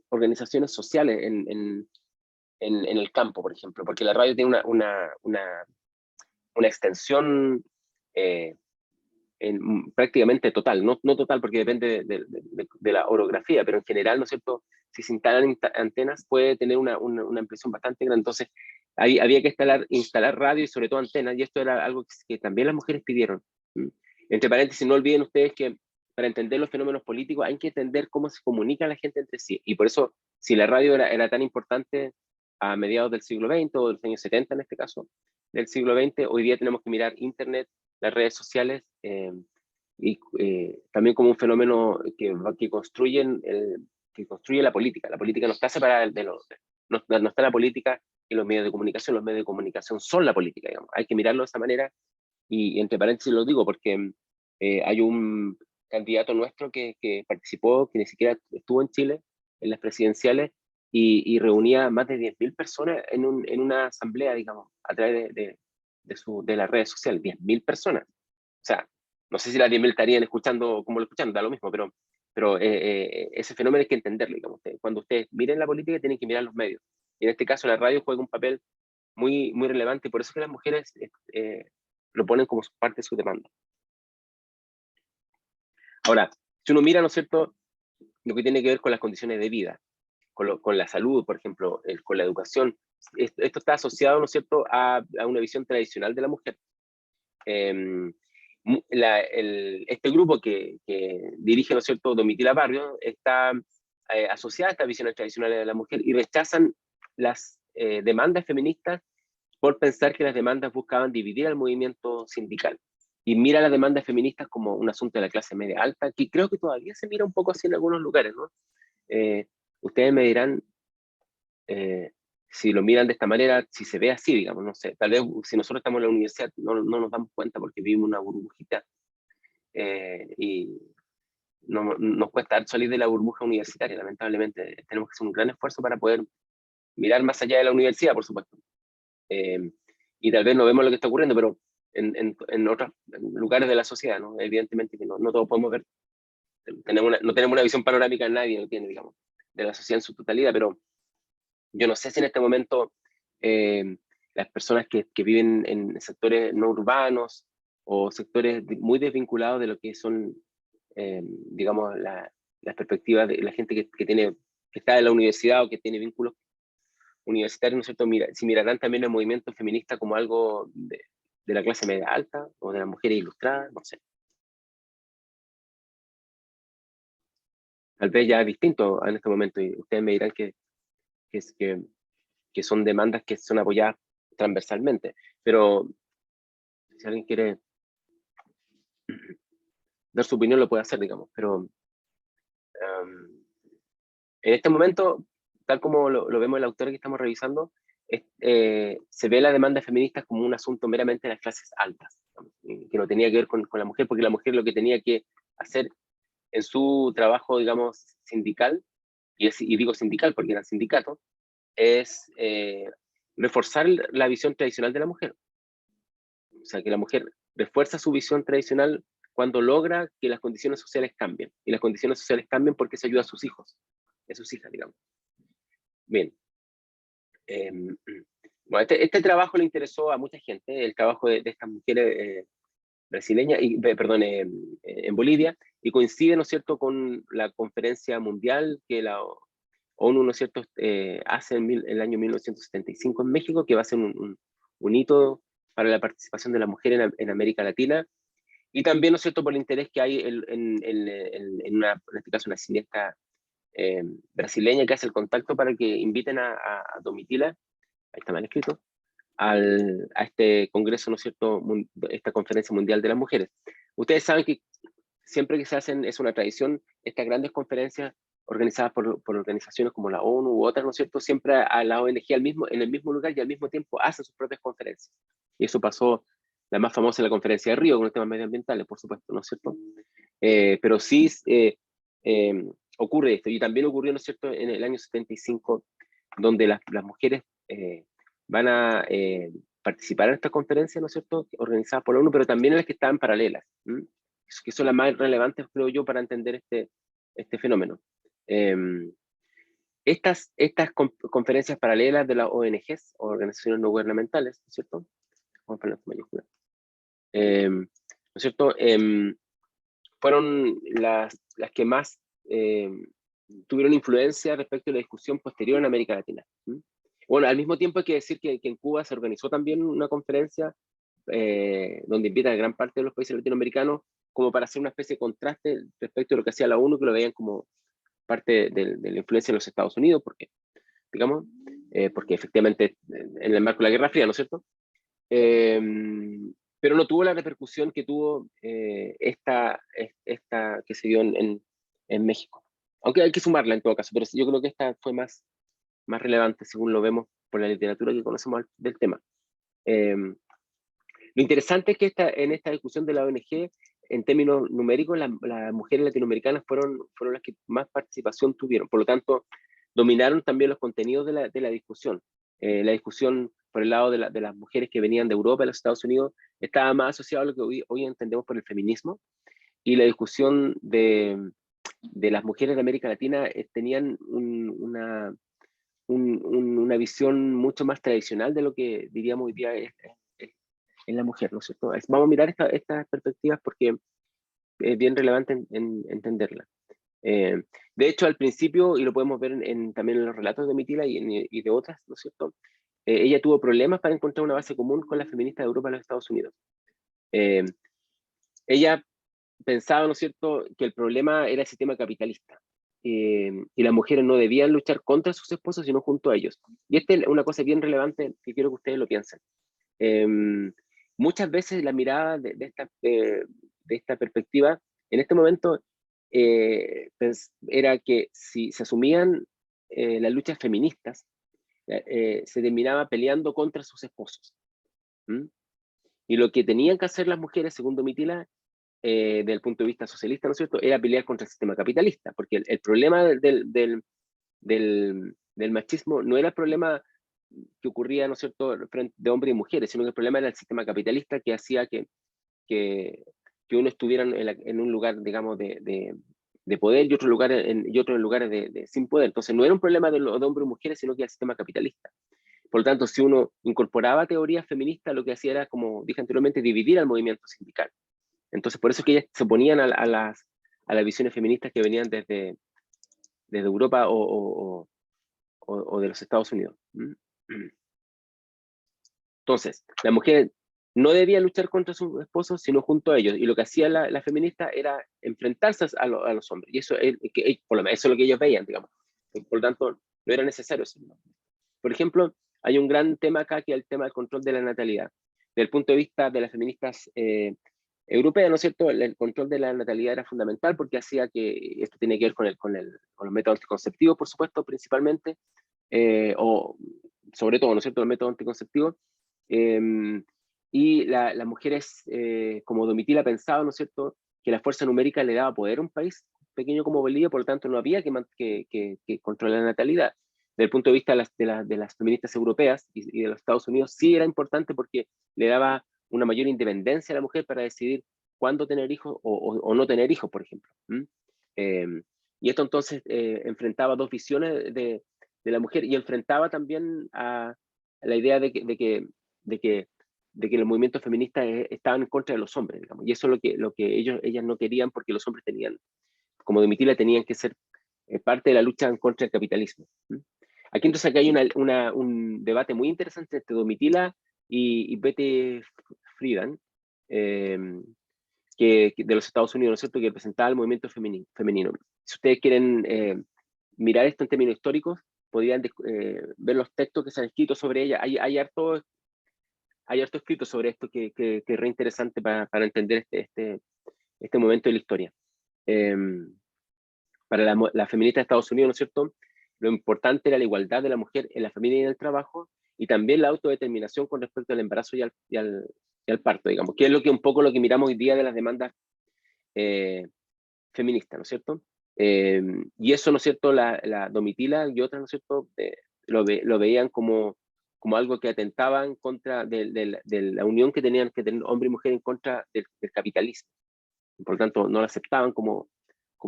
organizaciones sociales en el campo, por ejemplo, porque la radio tiene una extensión prácticamente total, no total porque depende de la orografía, pero en general, ¿no es cierto?, si se instalan antenas puede tener una ampliación bastante grande. Entonces ahí había que instalar radio y sobre todo antenas, y esto era algo que también las mujeres pidieron. Entre paréntesis, no olviden ustedes que para entender los fenómenos políticos hay que entender cómo se comunica la gente entre sí, y por eso, si la radio era tan importante a mediados del siglo XX, o de los años 70 en este caso, del siglo XX, hoy día tenemos que mirar Internet, las redes sociales, y también como un fenómeno que construye la política. La política no está separada no está la política y los medios de comunicación son la política, digamos. Hay que mirarlo de esa manera, y entre paréntesis lo digo porque hay un candidato nuestro que participó, que ni siquiera estuvo en Chile, en las presidenciales, y reunía más de 10.000 personas en una asamblea, digamos, a través de las redes sociales. 10.000 personas. O sea, no sé si las 10.000 estarían escuchando como lo escuchan, da lo mismo, pero ese fenómeno hay que entenderlo, digamos. Cuando ustedes miren la política, tienen que mirar los medios. Y en este caso la radio juega un papel muy, muy relevante, y por eso que las mujeres lo ponen como parte de su demanda. Ahora, si uno mira, ¿no es cierto?, lo que tiene que ver con las condiciones de vida, con la salud, por ejemplo, con la educación, esto está asociado, ¿no es cierto?, a una visión tradicional de la mujer. Este grupo que dirige, ¿no es cierto?, Domitila Barrio, está asociada a estas visiones tradicionales de la mujer, y rechazan las demandas feministas por pensar que las demandas buscaban dividir al movimiento sindical. Y mira las demandas feministas como un asunto de la clase media alta, que creo que todavía se mira un poco así en algunos lugares, ¿no? Ustedes me dirán si lo miran de esta manera, si se ve así, digamos, no sé. Tal vez si nosotros estamos en la universidad no nos damos cuenta porque vivimos una burbujita, y nos cuesta salir de la burbuja universitaria, lamentablemente. Tenemos que hacer un gran esfuerzo para poder mirar más allá de la universidad, por supuesto. Y tal vez no vemos lo que está ocurriendo, pero en otros lugares de la sociedad, ¿no? Evidentemente que no todos podemos ver. No tenemos una visión panorámica, nadie lo tiene, digamos, de la sociedad en su totalidad, pero yo no sé si en este momento las personas que viven en sectores no urbanos o sectores muy desvinculados de lo que son, digamos, las perspectivas de la gente que está en la universidad o que tiene vínculos universitarios, ¿no es cierto?, si mirarán también el movimiento feminista como algo de la clase media alta o de las mujeres ilustradas, no sé. Tal vez ya es distinto en este momento, y ustedes me dirán que son demandas que son apoyadas transversalmente, pero si alguien quiere dar su opinión lo puede hacer, digamos, pero en este momento, tal como lo vemos en la autora que estamos revisando, se ve la demanda feminista como un asunto meramente de las clases altas, digamos, que no tenía que ver con la mujer, porque la mujer lo que tenía que hacer en su trabajo, digamos, sindical, y digo sindical porque era sindicato, es reforzar la visión tradicional de la mujer. O sea, que la mujer refuerza su visión tradicional cuando logra que las condiciones sociales cambien. Y las condiciones sociales cambian porque se ayuda a sus hijos, a sus hijas, digamos. Bien. Bueno, este trabajo le interesó a mucha gente, el trabajo de estas mujeres brasileñas, perdón, en Bolivia, y coincide, ¿no es cierto?, con la conferencia mundial que la ONU, ¿no es cierto?, hace en el año 1975 en México, que va a ser un hito para la participación de la mujer en América Latina, y también, ¿no es cierto?, por el interés que hay en este caso, una cineasta brasileña que hace el contacto para que inviten a Domitila ahí está mal escrito, a este congreso, ¿no es cierto?, esta conferencia mundial de las mujeres. Ustedes saben que siempre que se hacen, es una tradición, estas grandes conferencias organizadas por organizaciones como la ONU u otras, ¿no es cierto?, siempre a la ONG en el mismo lugar y al mismo tiempo hacen sus propias conferencias. Y eso pasó, la más famosa, la conferencia de Río, con los temas medioambientales, por supuesto, ¿no es cierto? Pero sí ocurre esto, y también ocurrió, ¿no es cierto?, en el año 75, donde las mujeres van a participar en estas conferencias, ¿no es cierto?, organizadas por la ONU, pero también en las que estaban paralelas, que son las más relevantes, creo yo, para entender este fenómeno. Estas conferencias paralelas de las ONGs, organizaciones no gubernamentales, ¿no es cierto? Vamos a poner mayúscula. ¿No es cierto? Fueron las que más tuvieron influencia respecto a la discusión posterior en América Latina. Bueno, al mismo tiempo hay que decir que en Cuba se organizó también una conferencia donde invitan a gran parte de los países latinoamericanos como para hacer una especie de contraste respecto a lo que hacía la ONU, que lo veían como parte de la influencia de los Estados Unidos, porque, digamos, porque efectivamente en el marco de la Guerra Fría, ¿no es cierto? Pero no tuvo la repercusión que tuvo esta que se dio en México. Aunque hay que sumarla en todo caso, pero yo creo que esta fue más relevante según lo vemos por la literatura que conocemos del tema. Lo interesante es que en esta discusión de la ONG, en términos numéricos, las mujeres latinoamericanas fueron las que más participación tuvieron. Por lo tanto, dominaron también los contenidos de la discusión. La discusión por el lado de las mujeres que venían de Europa, de los Estados Unidos, estaba más asociada a lo que hoy entendemos por el feminismo, y la discusión de las mujeres de América Latina tenían una visión mucho más tradicional de lo que diríamos hoy día es la mujer, ¿no es cierto? Vamos a mirar estas perspectivas porque es bien relevante entenderla. De hecho, al principio, y lo podemos ver también en los relatos de Mitila y de otras, ¿no es cierto? Ella tuvo problemas para encontrar una base común con las feministas de Europa y los Estados Unidos. Ella pensaba, ¿no es cierto?, que el problema era el sistema capitalista, y las mujeres no debían luchar contra sus esposos, sino junto a ellos. Y esta es una cosa bien relevante que quiero que ustedes lo piensen. Muchas veces la mirada de esta perspectiva, en este momento, era que si se asumían las luchas feministas, se terminaba peleando contra sus esposos. Y lo que tenían que hacer las mujeres, según Domitila, desde el punto de vista socialista, ¿no es cierto?, era pelear contra el sistema capitalista, porque el problema del machismo no era el problema que ocurría, ¿no es cierto?, de hombres y mujeres, sino que el problema era el sistema capitalista que hacía que uno estuviera en un lugar, digamos, de poder y otro lugar y otros en lugares sin poder. Entonces no era un problema de hombres y mujeres, sino que el sistema capitalista. Por lo tanto, si uno incorporaba teorías feministas, lo que hacía era, como dije anteriormente, dividir al movimiento sindical. Entonces, por eso es que ellas se oponían a las visiones feministas que venían desde Europa o de los Estados Unidos. Entonces, la mujer no debía luchar contra sus esposos, sino junto a ellos. Y lo que hacía la feminista era enfrentarse a los hombres. Y eso por lo menos eso es lo que ellos veían, digamos. Por lo tanto, no era necesario hacerlo. Por ejemplo, hay un gran tema acá, que es el tema del control de la natalidad. Desde el punto de vista de las feministas europeas, ¿no es cierto?, el control de la natalidad era fundamental porque hacía que esto tiene que ver con los métodos anticonceptivos, por supuesto, principalmente, o sobre todo, ¿no es cierto?, los métodos anticonceptivos. Y las mujeres, como Domitila pensaba, ¿no es cierto?, que la fuerza numérica le daba poder a un país pequeño como Bolivia, por lo tanto no había que controlar la natalidad. Desde el punto de vista de las feministas europeas y de los Estados Unidos, sí era importante porque le daba una mayor independencia a la mujer para decidir cuándo tener hijos o no tener hijos, por ejemplo. Y esto entonces enfrentaba dos visiones de la mujer, y enfrentaba también a la idea de que los movimientos feministas estaban en contra de los hombres, digamos. Y eso es lo que ellas no querían, porque los hombres tenían, como Domitila, tenían que ser parte de la lucha en contra del capitalismo. Aquí entonces hay un debate muy interesante entre Domitila y Betty Friedan, de los Estados Unidos, ¿no es cierto?, que representaba el movimiento femenino. Si ustedes quieren mirar esto en términos históricos, podrían ver los textos que se han escrito sobre ella. Hay harto escrito sobre esto que es re interesante para entender este momento de la historia. Para la feminista de Estados Unidos, ¿no es cierto?, lo importante era la igualdad de la mujer en la familia y en el trabajo, y también la autodeterminación con respecto al embarazo y al parto, digamos, que es un poco lo que miramos hoy día de las demandas feministas, ¿no es cierto? Y eso, ¿no es cierto?, la Domitila y otras, ¿no es cierto?, lo veían como algo que atentaba en contra de la unión que tenían que tener hombre y mujer en contra del capitalismo. Por lo tanto, no lo aceptaban como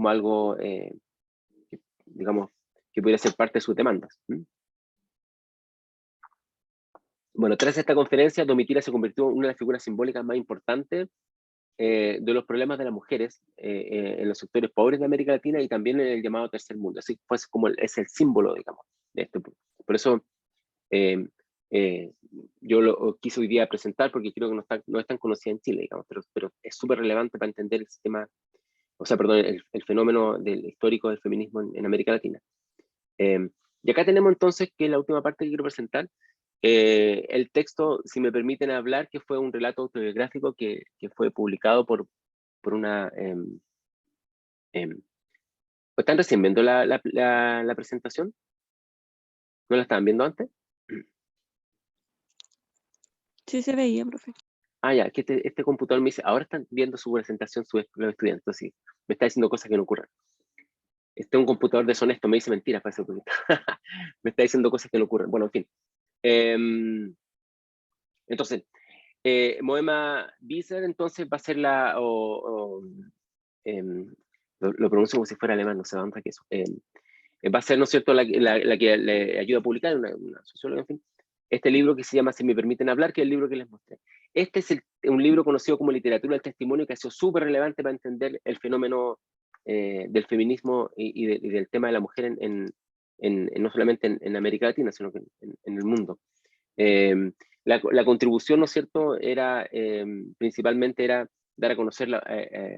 algo, digamos, que pudiera ser parte de sus demandas. Bueno, tras esta conferencia, Domitila se convirtió en una de las figuras simbólicas más importantes de los problemas de las mujeres en los sectores pobres de América Latina y también en el llamado tercer mundo. Así pues, es el símbolo, digamos, de esto. Por eso yo lo quise hoy día presentar, porque creo que no es tan conocida en Chile, digamos, pero es súper relevante para entender el sistema, o sea, perdón, el fenómeno histórico del feminismo en América Latina. Y acá tenemos entonces, que es la última parte que quiero presentar, el texto, si me permiten hablar, que fue un relato autobiográfico que fue publicado por una... ¿Están recién viendo la presentación? ¿No la estaban viendo antes? Sí se veía, profe. Ah, ya, que este computador me dice, ahora están viendo su presentación los estudiantes, sí, me está diciendo cosas que no ocurren. Este es un computador deshonesto, me dice mentiras para ese poquito. Me está diciendo cosas que no ocurren. Bueno, en fin. Entonces, Moema Wieser, entonces, va a ser lo pronuncio como si fuera alemán, no sé dónde que eso. Va a ser, ¿no es cierto?, la que le ayuda a publicar, una socióloga, en fin, este libro que se llama Si me permiten hablar, que es el libro que les mostré. Este es un libro conocido como literatura del testimonio, que ha sido súper relevante para entender el fenómeno del feminismo y del tema de la mujer no solamente en América Latina, sino que en el mundo. La contribución, ¿no es cierto?, era principalmente era dar a conocer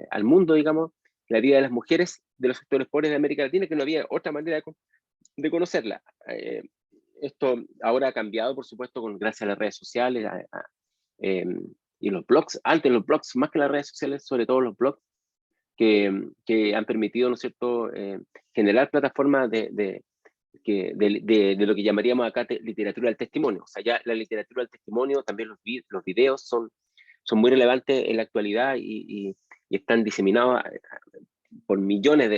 al mundo, digamos, la vida de las mujeres de los sectores pobres de América Latina, que no había otra manera de conocerla. Esto ahora ha cambiado, por supuesto, gracias a las redes sociales y los blogs. Antes los blogs, más que las redes sociales, sobre todo los blogs, que han permitido, ¿no es cierto?, generar plataformas de lo que llamaríamos acá literatura del testimonio. O sea, ya la literatura del testimonio, también los videos son muy relevantes en la actualidad y están diseminados por millones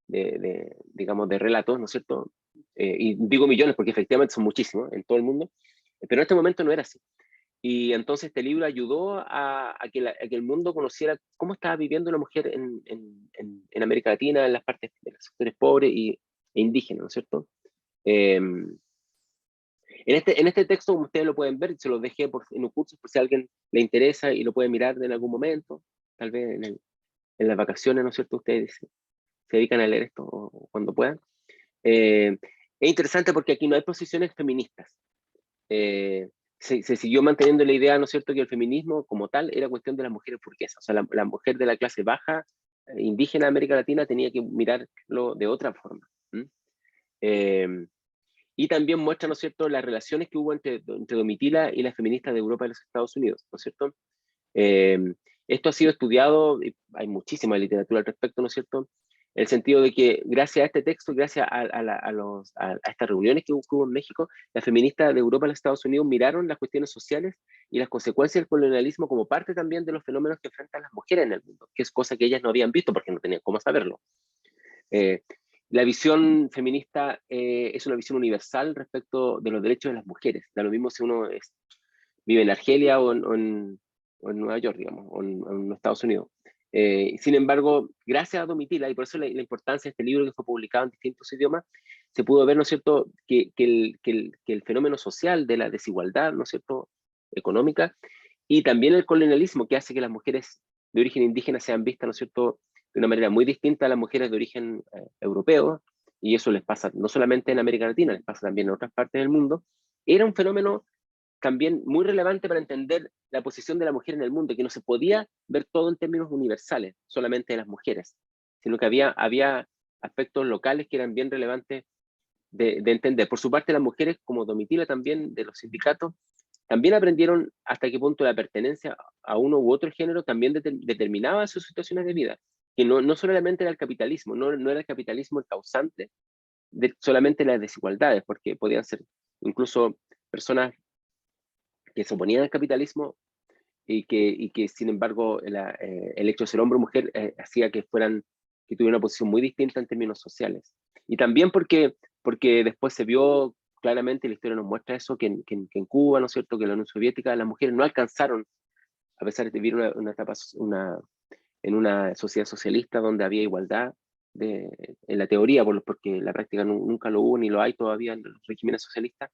digamos, de relatos, ¿no es cierto? Y digo millones porque efectivamente son muchísimos en todo el mundo, pero en este momento no era así. Y entonces este libro ayudó a que el mundo conociera cómo estaba viviendo la mujer en América Latina, en las partes de los sectores pobres e indígenas, ¿no es cierto? En este texto, como ustedes lo pueden ver, se los dejé en un curso por si a alguien le interesa y lo puede mirar en algún momento, tal vez en las vacaciones, ¿no es cierto? Ustedes se dedican a leer esto o cuando puedan. Es interesante porque aquí no hay posiciones feministas. Se siguió manteniendo la idea, ¿no es cierto?, que el feminismo como tal era cuestión de las mujeres burguesas. O sea, la mujer de la clase baja, indígena de América Latina, tenía que mirarlo de otra forma. Y también muestra, ¿no es cierto?, las relaciones que hubo entre Domitila y las feministas de Europa y los Estados Unidos, ¿no es cierto? Esto ha sido estudiado, y hay muchísima literatura al respecto, ¿no es cierto?, en el sentido de que gracias a este texto, gracias a estas reuniones que hubo en México, las feministas de Europa y los Estados Unidos miraron las cuestiones sociales y las consecuencias del colonialismo como parte también de los fenómenos que enfrentan las mujeres en el mundo, que es cosa que ellas no habían visto porque no tenían cómo saberlo. La visión feminista es una visión universal respecto de los derechos de las mujeres. Da lo mismo si uno vive en Argelia o en Nueva York, digamos, o en Estados Unidos. Sin embargo, gracias a Domitila, y por eso la importancia de este libro que fue publicado en distintos idiomas, se pudo ver, ¿no es cierto?, que el fenómeno social de la desigualdad, ¿no es cierto?, económica, y también el colonialismo que hace que las mujeres de origen indígena sean vistas, ¿no es cierto?, de una manera muy distinta a las mujeres de origen europeo, y eso les pasa no solamente en América Latina, les pasa también en otras partes del mundo, era un fenómeno también muy relevante para entender la posición de la mujer en el mundo, que no se podía ver todo en términos universales, solamente de las mujeres, sino que había aspectos locales que eran bien relevantes de entender. Por su parte, las mujeres, como Domitila también, de los sindicatos, también aprendieron hasta qué punto la pertenencia a uno u otro género también determinaba sus situaciones de vida. Que no solamente era el capitalismo, no era el capitalismo el causante de solamente las desigualdades, porque podían ser incluso personas que se oponían al capitalismo y que sin embargo, el hecho de ser hombre o mujer hacía que tuvieran una posición muy distinta en términos sociales. Y también porque después se vio claramente, la historia nos muestra eso, que en Cuba, ¿no es cierto?, que en la Unión Soviética las mujeres no alcanzaron, a pesar de vivir una etapa, en una sociedad socialista donde había igualdad en la teoría, porque en la práctica nunca lo hubo ni lo hay todavía en los regímenes socialistas.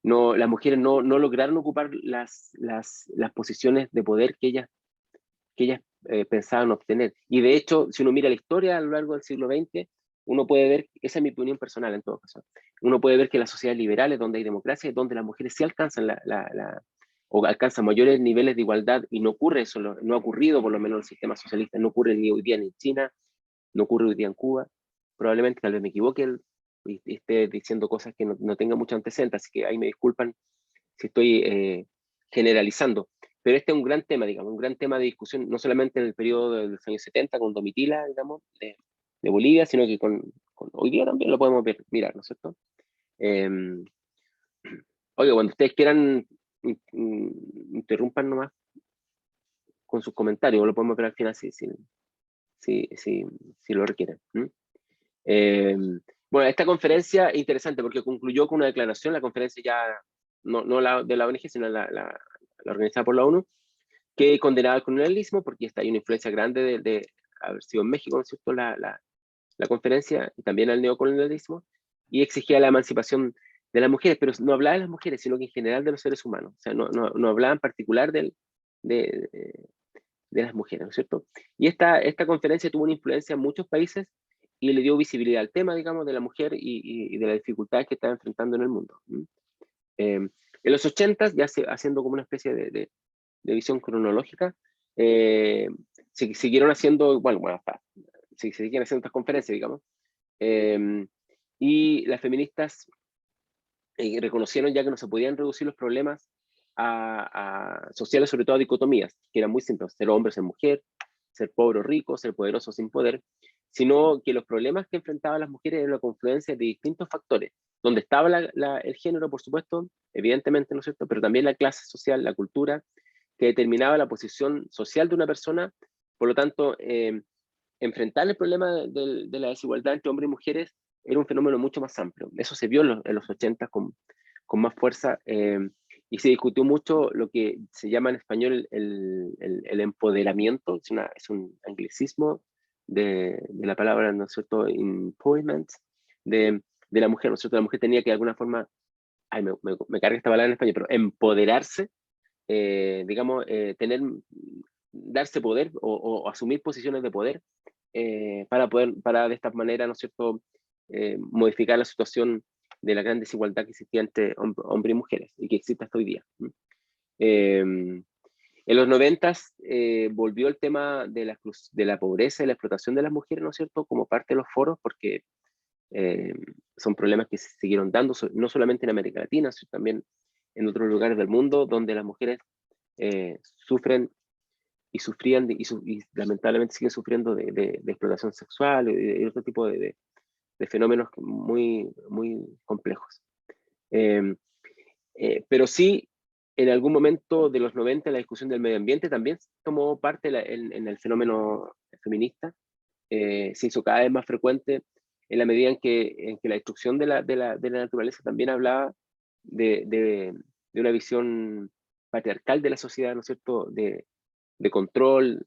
No, las mujeres no lograron ocupar las posiciones de poder que ellas pensaban obtener. Y de hecho, si uno mira la historia a lo largo del siglo XX, uno puede ver, esa es mi opinión personal en todo caso, uno puede ver que las sociedades liberales, donde hay democracia, donde las mujeres sí alcanzan o alcanzan mayores niveles de igualdad, y no ocurre eso, no ha ocurrido por lo menos en el sistema socialista, no ocurre ni hoy día ni en China, no ocurre hoy día en Cuba, probablemente, tal vez me equivoque y esté diciendo cosas que no tengan mucho antecedente, así que ahí me disculpan si estoy generalizando. Pero este es un gran tema, digamos, un gran tema de discusión, no solamente en el periodo de los años 70 con Domitila, digamos, de Bolivia, sino que hoy día también lo podemos mirar, ¿no es cierto? Oye, cuando ustedes quieran, interrumpan nomás con sus comentarios, lo podemos ver al final si lo requieren. Bueno, esta conferencia es interesante porque concluyó con una declaración, la conferencia ya, no la de la ONG, sino la organizada por la ONU, que condenaba el colonialismo, porque está hay una influencia grande de haber sido en México, ¿no es cierto?, la conferencia, y también al neocolonialismo, y exigía la emancipación de las mujeres, pero no hablaba de las mujeres, sino que en general de los seres humanos, o sea, no hablaba en particular de las mujeres, ¿no es cierto? Y esta conferencia tuvo una influencia en muchos países y le dio visibilidad al tema, digamos, de la mujer y de las dificultades que está enfrentando en el mundo. En los 80, ya haciendo como una especie de visión cronológica, siguieron haciendo, bueno, hasta se siguen haciendo estas conferencias, digamos, y las feministas reconocieron ya que no se podían reducir los problemas sociales, sobre todo a dicotomías, que eran muy simples: ser hombre, ser mujer, ser pobre o rico, ser poderoso o sin poder, sino que los problemas que enfrentaban las mujeres eran una confluencia de distintos factores, donde estaba el género, por supuesto, evidentemente, ¿no es cierto?, pero también la clase social, la cultura, que determinaba la posición social de una persona. Por lo tanto, enfrentar el problema de la desigualdad entre hombres y mujeres era un fenómeno mucho más amplio. Eso se vio en los 80 con más fuerza, y se discutió mucho lo que se llama en español el empoderamiento, es un anglicismo de la palabra, ¿no es cierto?, empowerment, de la mujer, ¿no es cierto? La mujer tenía que de alguna forma, me carga esta palabra en español, pero empoderarse, digamos, darse poder o asumir posiciones de poder, para de esta manera, ¿no es cierto?, modificar la situación de la gran desigualdad que existía entre hombres y mujeres y que existe hasta hoy día. En los 90 volvió el tema de la pobreza y la explotación de las mujeres, ¿no es cierto?, como parte de los foros, porque son problemas que se siguieron dando, no solamente en América Latina, sino también en otros lugares del mundo, donde las mujeres sufren y sufrían y lamentablemente siguen sufriendo de explotación sexual y otro tipo de fenómenos muy, muy complejos. Pero sí, en algún momento de los 90, la discusión del medio ambiente también tomó parte en el fenómeno feminista. Se hizo cada vez más frecuente en la medida en que la destrucción de la naturaleza también hablaba de una visión patriarcal de la sociedad, ¿no es cierto?, de control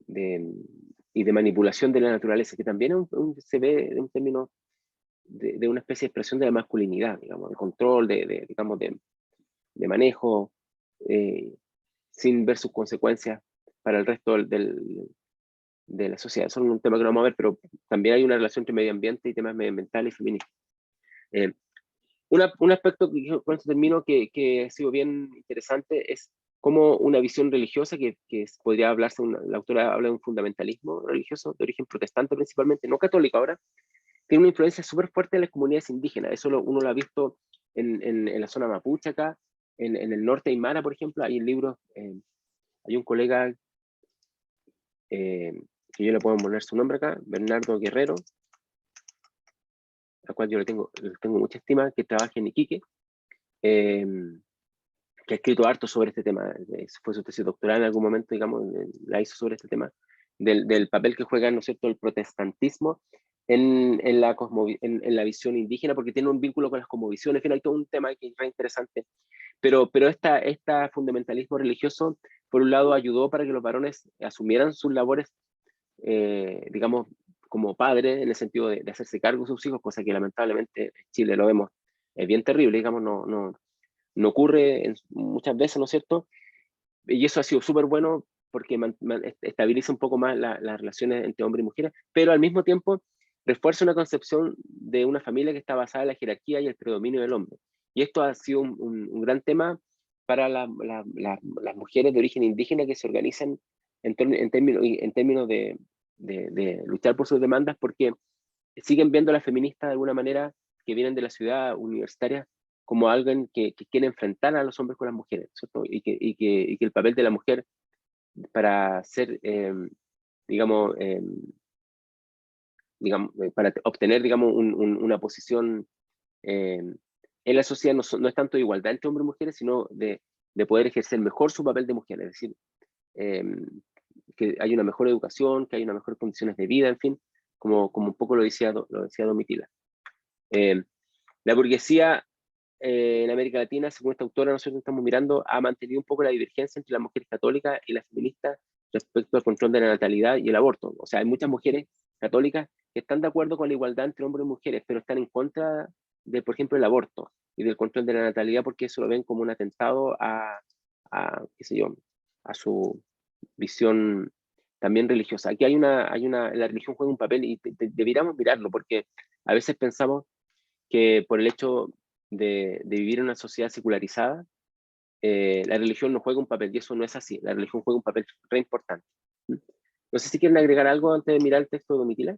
y de manipulación de la naturaleza, que también se ve en un término de una especie de expresión de la masculinidad, digamos, de control, digamos, de manejo, sin ver sus consecuencias para el resto de la sociedad. Eso es un tema que no vamos a ver, pero también hay una relación entre medio ambiente y temas medioambientales y feministas. Un aspecto que con esto termino que ha sido bien interesante es como una visión religiosa que podría hablarse, la autora habla de un fundamentalismo religioso de origen protestante principalmente, no católico ahora, tiene una influencia súper fuerte en las comunidades indígenas. Eso uno lo ha visto en la zona mapuche acá, en el norte Aymara, por ejemplo. Hay libros, hay un colega que yo le puedo poner su nombre acá, Bernardo Guerrero, al cual yo le tengo mucha estima, que trabaja en Iquique, que ha escrito harto sobre este tema. Fue su tesis doctoral en algún momento, digamos, la hizo sobre este tema, del papel que juega, ¿no es cierto?, el protestantismo en la visión indígena, porque tiene un vínculo con las cosmovisiones. En fin, hay todo un tema que es re interesante. Pero esta fundamentalismo religioso, por un lado, ayudó para que los varones asumieran sus labores, digamos, como padres, en el sentido de hacerse cargo de sus hijos, cosa que lamentablemente en Chile lo vemos, es bien terrible, digamos, no ocurre muchas veces, ¿no es cierto? Y eso ha sido súper bueno porque estabiliza un poco más las relaciones entre hombres y mujeres, pero al mismo tiempo refuerza una concepción de una familia que está basada en la jerarquía y el predominio del hombre. Y esto ha sido un gran tema para las mujeres de origen indígena que se organizan en términos de luchar por sus demandas, porque siguen viendo a las feministas de alguna manera que vienen de la ciudad universitaria como alguien que quiere enfrentar a los hombres con las mujeres, ¿cierto? Y que el papel de la mujer para ser, digamos, para obtener, digamos, una posición en la sociedad no es tanto de igualdad entre hombres y mujeres, sino de poder ejercer mejor su papel de mujer, es decir, que hay una mejor educación, que hay unas mejores condiciones de vida, en fin, como un poco lo decía Domitila. La burguesía en América Latina, según esta autora, nosotros estamos mirando, ha mantenido un poco la divergencia entre las mujeres católicas y las feministas respecto al control de la natalidad y el aborto. O sea, hay muchas mujeres católicas que están de acuerdo con la igualdad entre hombres y mujeres, pero están en contra de, por ejemplo, el aborto y del control de la natalidad porque eso lo ven como un atentado qué sé yo, a su visión también religiosa. Aquí la religión juega un papel y deberíamos mirarlo porque a veces pensamos que por el hecho de vivir en una sociedad secularizada, la religión no juega un papel, y eso no es así. La religión juega un papel re importante. No sé si quieren agregar algo antes de mirar el texto de Domitila.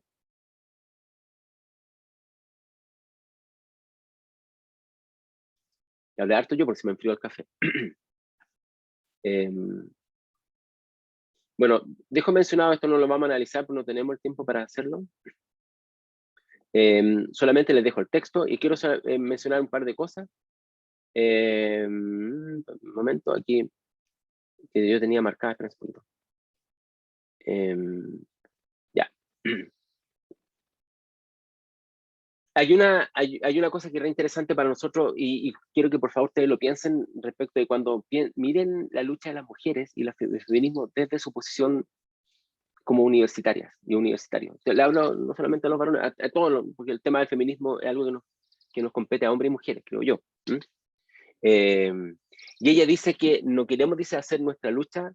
Hablé harto yo porque se me enfrió el café. Bueno, dejo mencionado, esto no lo vamos a analizar porque no tenemos el tiempo para hacerlo. Solamente les dejo el texto y quiero mencionar un par de cosas. Un momento, aquí, que yo tenía marcada, ya. Hay una cosa que es re interesante para nosotros y quiero que por favor ustedes lo piensen respecto de cuando miren la lucha de las mujeres y el feminismo desde su posición como universitarias y universitarios. Le hablo no solamente a los varones, a todos, porque el tema del feminismo es algo que nos compete a hombres y mujeres, creo yo. Y ella dice que no queremos, dice, hacer nuestra lucha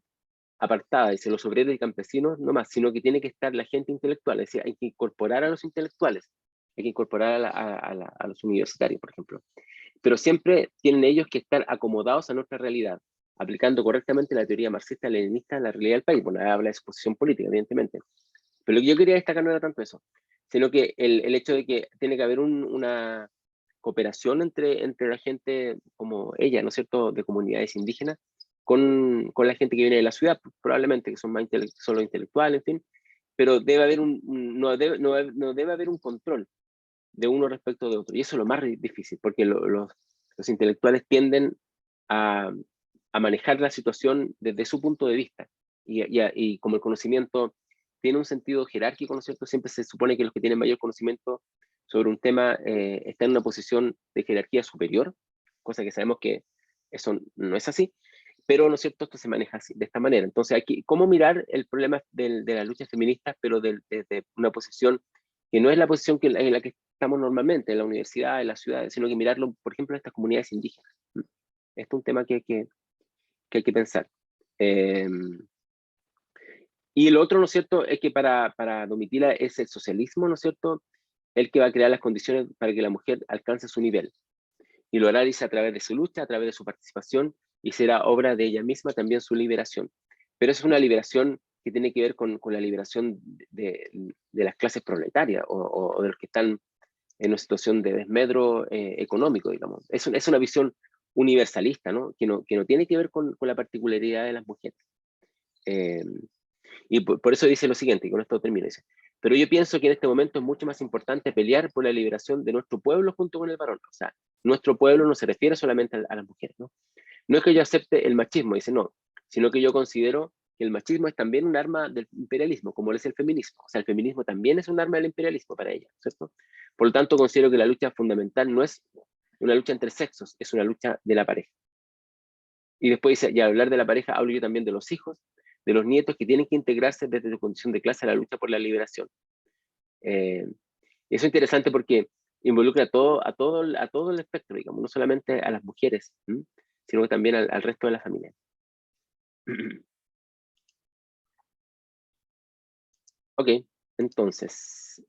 apartada, dice, los obreros y campesinos no más, sino que tiene que estar la gente intelectual, es decir, hay que incorporar a los intelectuales, hay que incorporar a los universitarios, por ejemplo. Pero siempre tienen ellos que estar acomodados a nuestra realidad, aplicando correctamente la teoría marxista-leninista en la realidad del país. Bueno, habla de su posición política, evidentemente. Pero lo que yo quería destacar no era tanto eso, sino que el hecho de que tiene que haber una cooperación entre la gente como ella, ¿no es cierto?, de comunidades indígenas, con la gente que viene de la ciudad, probablemente, que son son los intelectuales, en fin, pero debe haber no debe haber un control de uno respecto de otro, y eso es lo más difícil, porque los intelectuales tienden a, manejar la situación desde su punto de vista, y como el conocimiento tiene un sentido jerárquico, ¿no es cierto?, siempre se supone que los que tienen mayor conocimiento sobre un tema están en una posición de jerarquía superior, cosa que sabemos que eso no es así, pero ¿no es cierto?, esto se maneja así, de esta manera. Entonces, aquí, ¿cómo mirar el problema de las luchas feministas, pero desde una posición que no es la posición en la que estamos normalmente, en la universidad, en las ciudades, sino que mirarlo, por ejemplo, en estas comunidades indígenas? Este es un tema que hay que pensar. Y lo otro, ¿no es cierto?, es que para Domitila es el socialismo, ¿no es cierto?, el que va a crear las condiciones para que la mujer alcance su nivel. Y lo hará, dice, a través de su lucha, a través de su participación, y será obra de ella misma también su liberación. Pero es una liberación que tiene que ver con la liberación de las clases proletarias o de los que están en una situación de desmedro económico, digamos. Es una visión universalista, ¿no? Que no tiene que ver con la particularidad de las mujeres. Y por eso dice lo siguiente, y con esto termino, dice, pero yo pienso que en este momento es mucho más importante pelear por la liberación de nuestro pueblo junto con el varón. O sea, nuestro pueblo no se refiere solamente a las mujeres, ¿no? No es que yo acepte el machismo, dice, no, sino que yo considero que el machismo es también un arma del imperialismo, como lo es el feminismo. O sea, el feminismo también es un arma del imperialismo para ella, ¿cierto? Por lo tanto, considero que la lucha fundamental no es una lucha entre sexos, es una lucha de la pareja. Y después dice, y al hablar de la pareja, hablo yo también de los hijos, de los nietos que tienen que integrarse desde su condición de clase a la lucha por la liberación. Eso es interesante porque involucra a todo el espectro, digamos, no solamente a las mujeres, ¿m? Sino que también al resto de la familia. Ok, entonces,